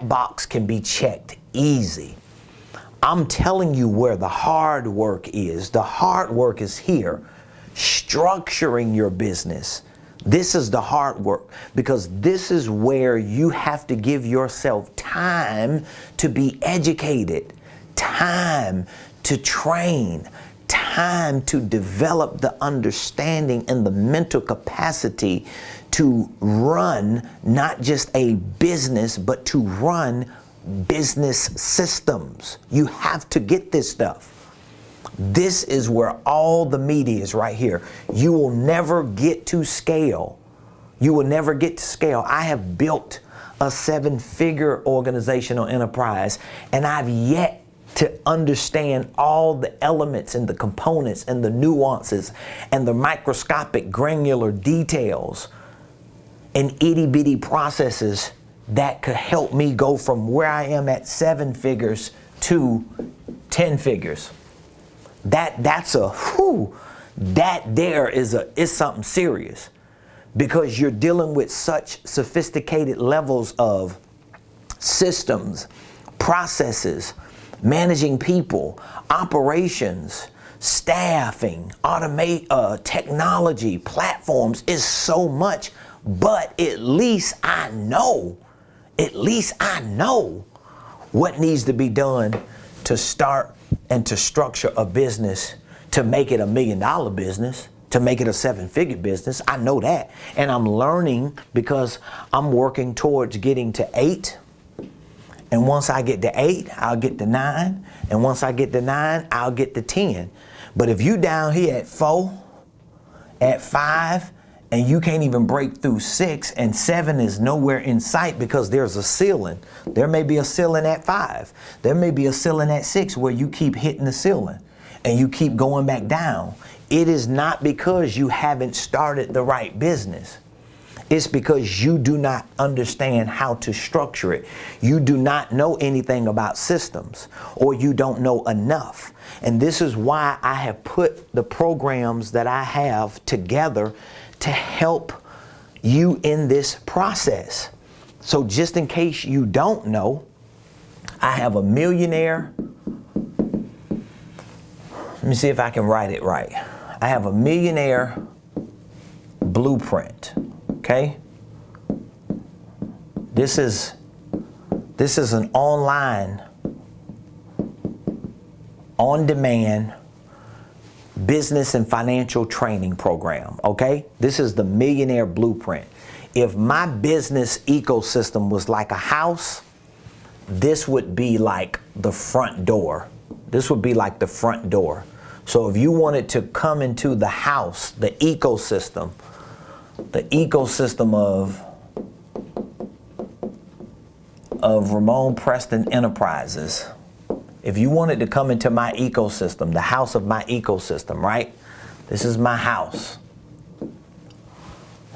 box can be checked easy. I'm telling you where the hard work is. The hard work is here, structuring your business. This is the hard work, because this is where you have to give yourself time to be educated, time to train, time to develop the understanding and the mental capacity to run not just a business, but to run business systems. You have to get this stuff. This is where all the meat is right here. You will never get to scale. You will never get to scale. I have built a 7-figure organizational enterprise, and I've yet to understand all the elements and the components and the nuances and the microscopic granular details and itty bitty processes that could help me go from where I am at 7 figures to 10 figures. That there is something serious, because you're dealing with such sophisticated levels of systems, processes, managing people, operations, staffing, technology, platforms is so much. But at least I know what needs to be done to start and to structure a business, to make it $1 million business, to make it a 7-figure business. I know that. And I'm learning because I'm working towards getting to 8. And once I get to 8, I'll get to 9. And once I get to 9, I'll get to 10. But if you down here at 4, at 5, and you can't even break through 6, and 7 is nowhere in sight because there's a ceiling. There may be a ceiling at 5. There may be a ceiling at 6 where you keep hitting the ceiling and you keep going back down. It is not because you haven't started the right business. It's because you do not understand how to structure it. You do not know anything about systems, or you don't know enough. And this is why I have put the programs that I have together to help you in this process. So just in case you don't know, I have a millionaire. Let me see if I can write it right. I have a millionaire blueprint. Okay? This is an online, on-demand business and financial training program. Okay? This is the Millionaire Blueprint. If my business ecosystem was like a house, this would be like the front door. This would be like the front door. So if you wanted to come into the house, the ecosystem of Ramon Preston Enterprises, if you wanted to come into my ecosystem, the house of my ecosystem, right? This is my house.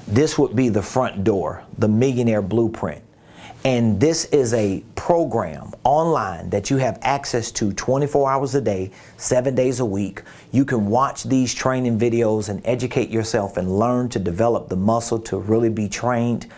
This would be the front door, the Millionaire Blueprint. And this is a program online that you have access to 24 hours a day, 7 days a week. You can watch these training videos and educate yourself and learn to develop the muscle to really be trained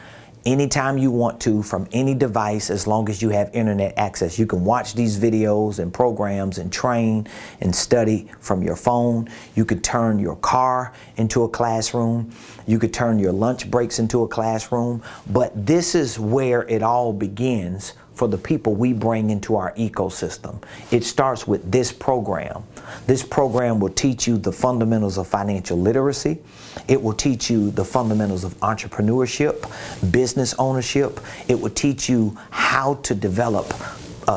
anytime you want to from any device, as long as you have internet access. You can watch these videos and programs and train and study from your phone. You could turn your car into a classroom. You could turn your lunch breaks into a classroom. But this is where it all begins for the people we bring into our ecosystem. It starts with this program. This program will teach you the fundamentals of financial literacy. It will teach you the fundamentals of entrepreneurship, business ownership. It will teach you how to develop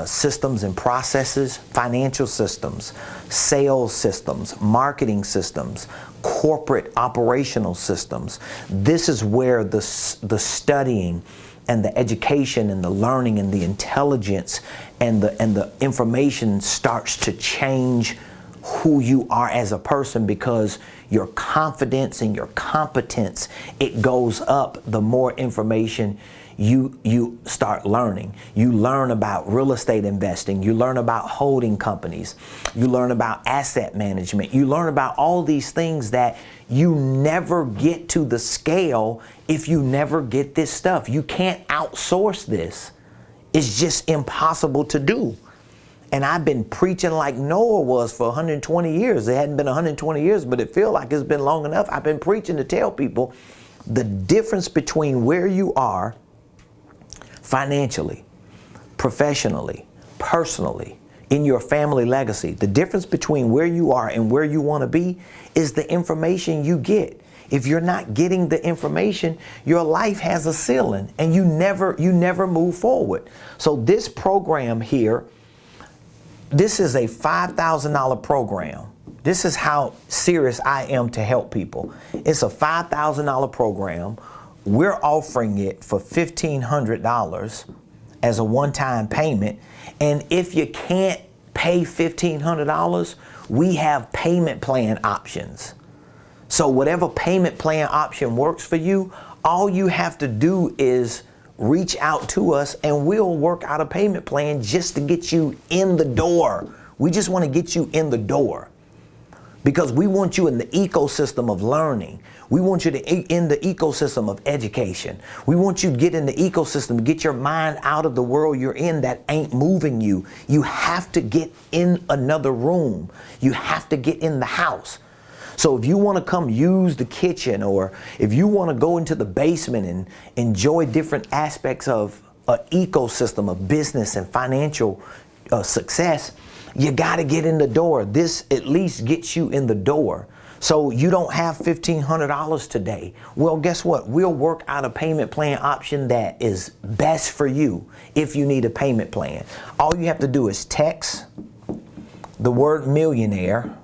systems and processes, financial systems, sales systems, marketing systems, corporate operational systems. This is where the studying and the education and the learning and the intelligence and the information starts to change who you are as a person, because your confidence and your competence, it goes up the more information you start learning. You learn about real estate investing. You learn about holding companies. You learn about asset management. You learn about all these things that you never get to the scale if you never get this stuff. You can't outsource this. It's just impossible to do. And I've been preaching like Noah was for 120 years. It hadn't been 120 years, but it feels like it's been long enough. I've been preaching to tell people the difference between where you are financially, professionally, personally, in your family legacy. The difference between where you are and where you want to be is the information you get. If you're not getting the information, your life has a ceiling and you never move forward. So this program here, this is a $5,000 program. This is how serious I am to help people. It's a $5,000 program. We're offering it for $1,500 as a one-time payment. And if you can't pay $1,500, we have payment plan options. So whatever payment plan option works for you, all you have to do is reach out to us and we'll work out a payment plan just to get you in the door. We just want to get you in the door because we want you in the ecosystem of learning. We want you to in the ecosystem of education. We want you to get in the ecosystem, get your mind out of the world you're in that ain't moving you. You have to get in another room. You have to get in the house. So if you want to come use the kitchen, or if you want to go into the basement and enjoy different aspects of an ecosystem of business and financial success, you got to get in the door. This at least gets you in the door. So you don't have $1,500 today. Well, guess what? We'll work out a payment plan option that is best for you if you need a payment plan. All you have to do is text the word millionaire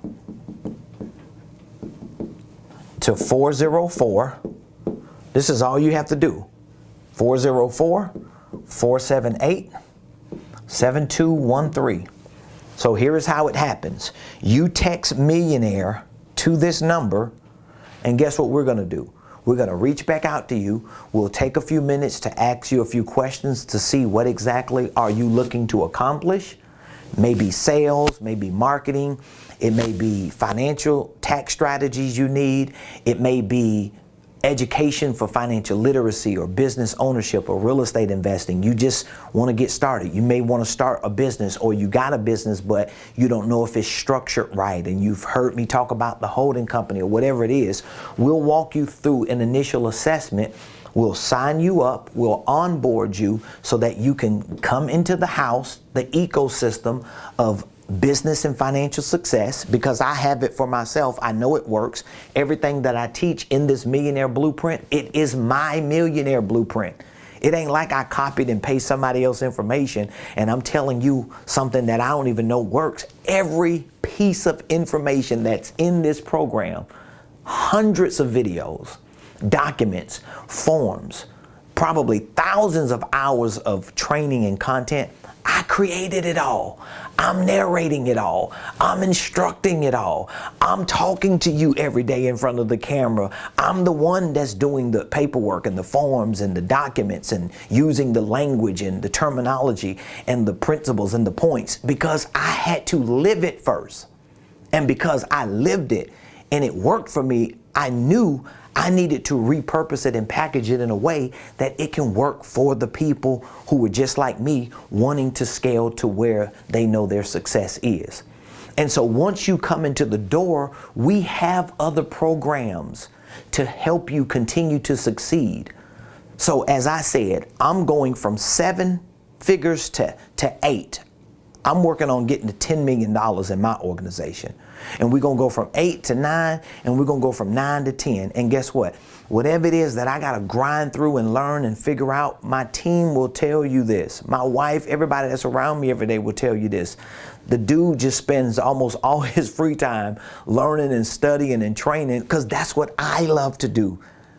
to 404 This is all you have to do. 404-478-7213. So here is how it happens. You text Millionaire to this number, and guess what we're going to do? We're going to reach back out to you. We'll take a few minutes to ask you a few questions to see what exactly are you looking to accomplish. Maybe sales, maybe marketing. It may be financial tax strategies you need. It may be education for financial literacy or business ownership or real estate investing. You just want to get started. You may want to start a business, or you got a business but you don't know if it's structured right, and you've heard me talk about the holding company or whatever it is. We'll walk you through an initial assessment. We'll sign you up. We'll onboard you so that you can come into the house, the ecosystem of business and financial success, because I have it for myself. I know it works. Everything that I teach in this Millionaire Blueprint, it is my Millionaire Blueprint. It ain't like I copied and pasted somebody else's information and I'm telling you something that I don't even know works. Every piece of information that's in this program, hundreds of videos, documents, forms, probably thousands of hours of training and content, I created it all. I'm narrating it all. I'm instructing it all. I'm talking to you every day in front of the camera. I'm the one that's doing the paperwork and the forms and the documents and using the language and the terminology and the principles and the points, because I had to live it first. And because I lived it and it worked for me, I knew I needed to repurpose it and package it in a way that it can work for the people who were just like me, wanting to scale to where they know their success is. And so once you come into the door, we have other programs to help you continue to succeed. So as I said, I'm going from 7 figures to 8. I'm working on getting to $10 million in my organization. And we're going to go from 8 to 9, and we're going to go from 9 to 10. And guess what? Whatever it is that I got to grind through and learn and figure out, my team will tell you this. My wife, everybody that's around me every day will tell you this. The dude just spends almost all his free time learning and studying and training, because that's what I love to do.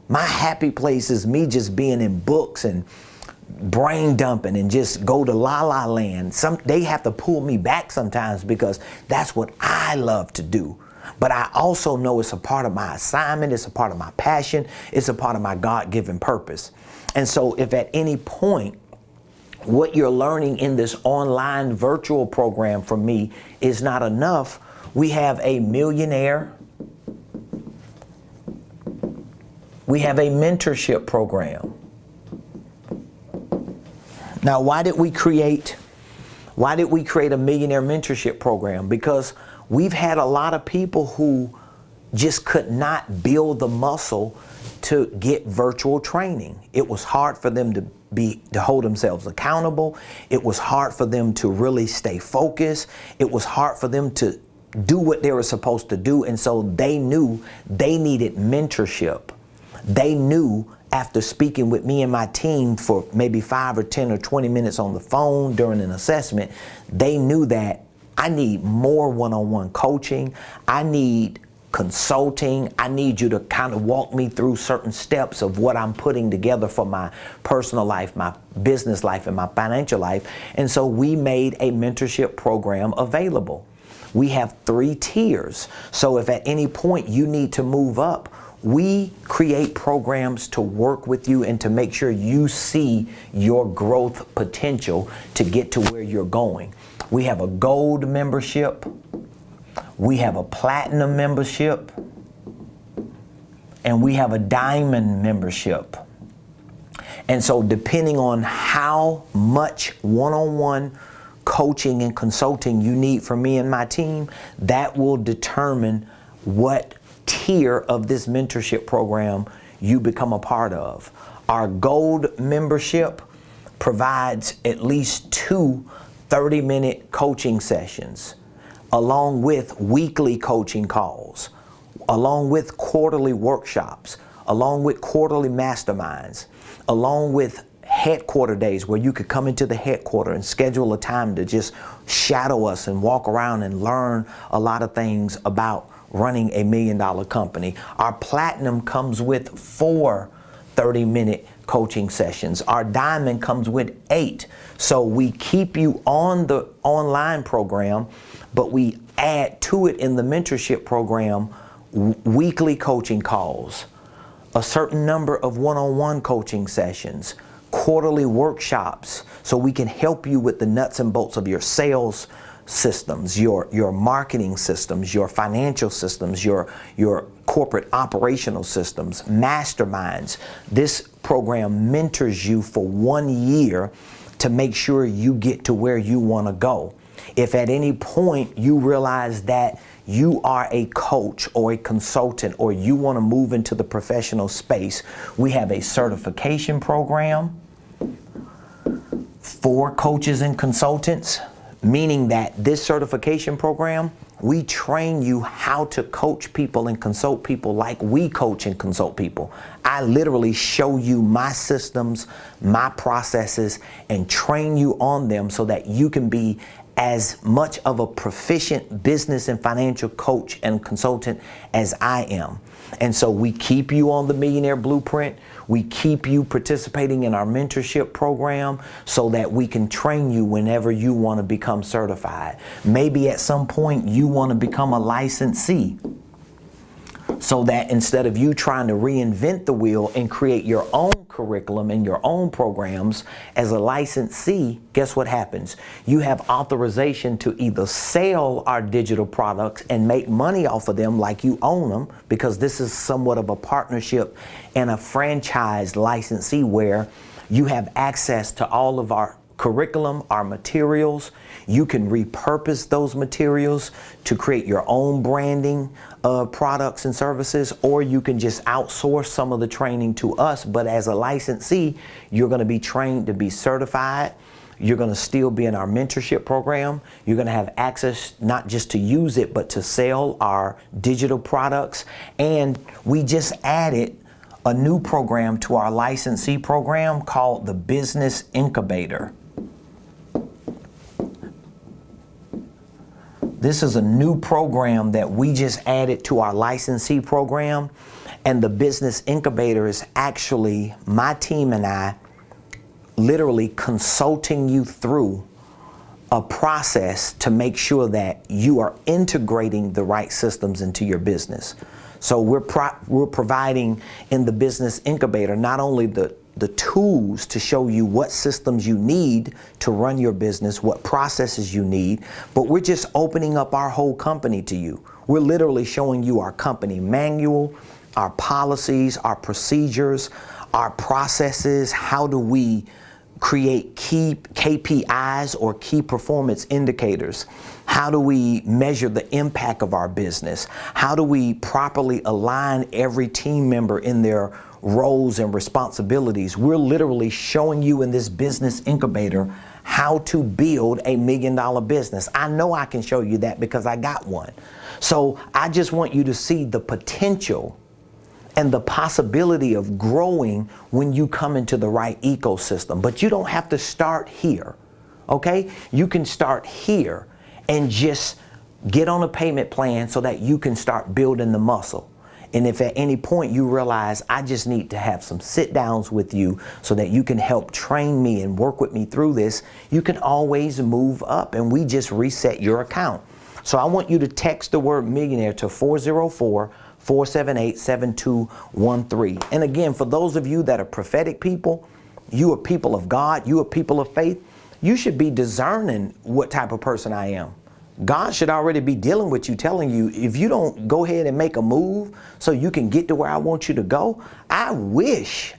My happy place is me just being in books and brain dumping and just go to la la land. They have to pull me back sometimes because that's what I love to do. But I also know it's a part of my assignment, it's a part of my passion, it's a part of my God-given purpose. And so if at any point what you're learning in this online virtual program from me is not enough, we have a mentorship program. Now, why did we create a millionaire mentorship program? Because we've had a lot of people who just could not build the muscle to get virtual training. It was hard for them to hold themselves accountable. It was hard for them to really stay focused. It was hard for them to do what they were supposed to do. And so they knew they needed mentorship. They knew, after speaking with me and my team for maybe 5 or 10 or 20 minutes on the phone during an assessment, they knew that I need more one-on-one coaching. I need consulting. I need you to kind of walk me through certain steps of what I'm putting together for my personal life, my business life, and my financial life. And so we made a mentorship program available. We have 3 tiers. So if at any point you need to move up, we create programs to work with you and to make sure you see your growth potential to get to where you're going. We have a gold membership. We have a platinum membership. And we have a diamond membership. And so depending on how much one-on-one coaching and consulting you need from me and my team, that will determine what tier of this mentorship program you become a part of. Our gold membership provides at least 2 30-minute coaching sessions, along with weekly coaching calls, along with quarterly workshops, along with quarterly masterminds, along with headquarter days where you could come into the headquarter and schedule a time to just shadow us and walk around and learn a lot of things about running a $1 million company. Our platinum comes with 4 30-minute coaching sessions. Our diamond comes with 8. So we keep you on the online program, but we add to it in the mentorship program weekly coaching calls, a certain number of one-on-one coaching sessions, quarterly workshops, so we can help you with the nuts and bolts of your sales systems, your marketing systems, your financial systems, your corporate operational systems, masterminds. This program mentors you for 1 year to make sure you get to where you want to go. If at any point you realize that you are a coach or a consultant, or you want to move into the professional space, we have a certification program for coaches and consultants, meaning that this certification program, we train you how to coach people and consult people like we coach and consult people. I literally show you my systems, my processes, and train you on them so that you can be as much of a proficient business and financial coach and consultant as I am. And so we keep you on the Millionaire Blueprint. We keep you participating in our mentorship program so that we can train you whenever you want to become certified. Maybe at some point you want to become a licensee, so that instead of you trying to reinvent the wheel and create your own curriculum and your own programs as a licensee, guess what happens? You have authorization to either sell our digital products and make money off of them like you own them, because this is somewhat of a partnership and a franchise licensee where you have access to all of our curriculum, our materials. You can repurpose those materials to create your own branding of products and services, or you can just outsource some of the training to us. But as a licensee, you're going to be trained to be certified. You're going to still be in our mentorship program. You're going to have access not just to use it, but to sell our digital products. And we just added a new program to our licensee program called the Business Incubator. This is a new program that we just added to our licensee program, and the Business Incubator is actually my team and I literally consulting you through a process to make sure that you are integrating the right systems into your business. So we're providing in the Business Incubator not only the tools to show you what systems you need to run your business, what processes you need, but we're just opening up our whole company to you. We're literally showing you our company manual, our policies, our procedures, our processes. How do we create key KPIs or key performance indicators? How do we measure the impact of our business? How do we properly align every team member in their roles and responsibilities? We're literally showing you in this Business Incubator how to build a $1 million business. I know I can show you that because I got one. So I just want you to see the potential and the possibility of growing when you come into the right ecosystem. But you don't have to start here, okay? You can start here and just get on a payment plan so that you can start building the muscle. And if at any point you realize I just need to have some sit downs with you so that you can help train me and work with me through this, you can always move up and we just reset your account. So I want you to text the word millionaire to 404-478-7213. And again, for those of you that are prophetic people, you are people of God, you are people of faith, you should be discerning what type of person I am. God should already be dealing with you, telling you, if you don't go ahead and make a move so you can get to where I want you to go, I wish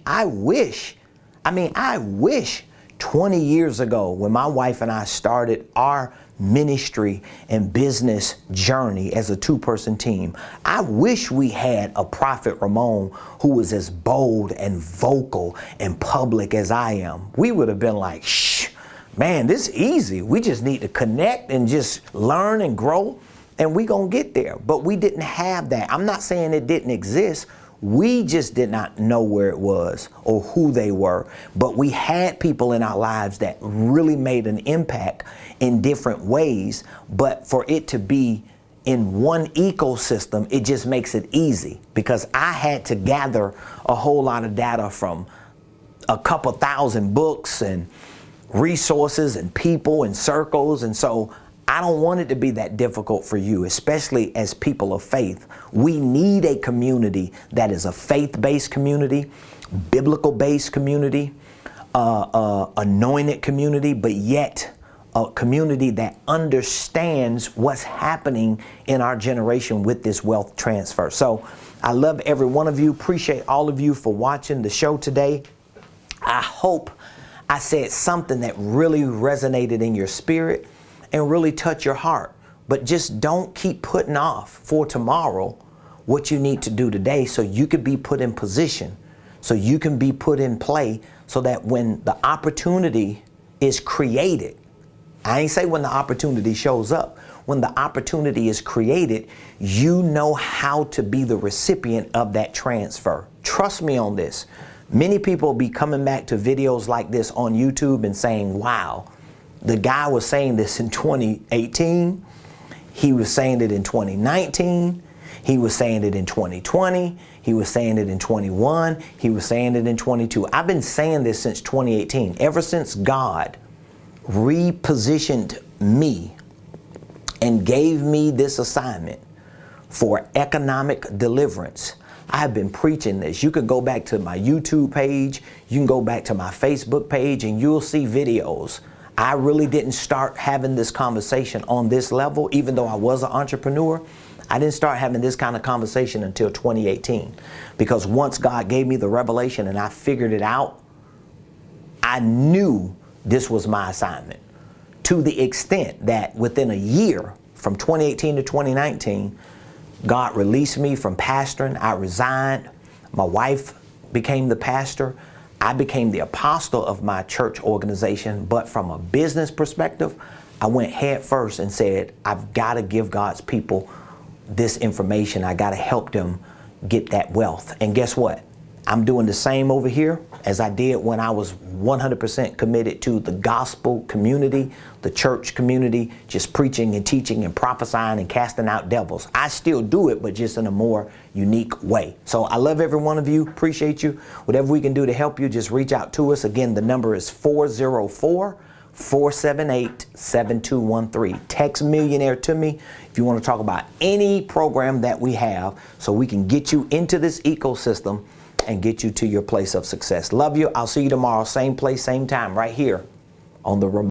20 years ago when my wife and I started our ministry and business journey as a two-person team, I wish we had a Prophet Ramon who was as bold and vocal and public as I am. We would have been like, shh, man, this is easy. We just need to connect and just learn and grow, and we gonna get there. But we didn't have that. I'm not saying it didn't exist. We just did not know where it was or who they were. But we had people in our lives that really made an impact in different ways. But for it to be in one ecosystem, it just makes it easy, because I had to gather a whole lot of data from a couple thousand books and resources and people and circles. And so I don't want it to be that difficult for you, especially as people of faith. We need a community that is a faith-based community, biblical-based community, anointed community, but yet a community that understands what's happening in our generation with this wealth transfer. So I love every one of you. Appreciate all of you for watching the show today. I hope I said something that really resonated in your spirit and really touched your heart. But just don't keep putting off for tomorrow what you need to do today, so you could be put in position, so you can be put in play, so that when the opportunity is created, I ain't say when the opportunity shows up, when the opportunity is created, you know how to be the recipient of that transfer. Trust me on this. Many people be coming back to videos like this on YouTube and saying, wow, the guy was saying this in 2018. He was saying it in 2019. He was saying it in 2020. He was saying it in 21. He was saying it in 22. I've been saying this since 2018, ever since God repositioned me and gave me this assignment for economic deliverance. I have been preaching this. You can go back to my YouTube page, you can go back to my Facebook page, and you'll see videos. I really didn't start having this conversation on this level, even though I was an entrepreneur. I didn't start having this kind of conversation until 2018, because once God gave me the revelation and I figured it out, I knew this was my assignment, to the extent that within a year, from 2018 to 2019, God released me from pastoring. I resigned. My wife became the pastor. I became the apostle of my church organization. But from a business perspective, I went head first and said, I've got to give God's people this information. I got to help them get that wealth. And guess what? I'm doing the same over here as I did when I was 100% committed to the gospel community, the church community, just preaching and teaching and prophesying and casting out devils. I still do it, but just in a more unique way. So I love every one of you. Appreciate you. Whatever we can do to help you, just reach out to us. Again, the number is 404-478-7213. Text Millionaire to me if you want to talk about any program that we have, so we can get you into this ecosystem and get you to your place of success. Love you. I'll see you tomorrow. Same place, same time, right here on the remote.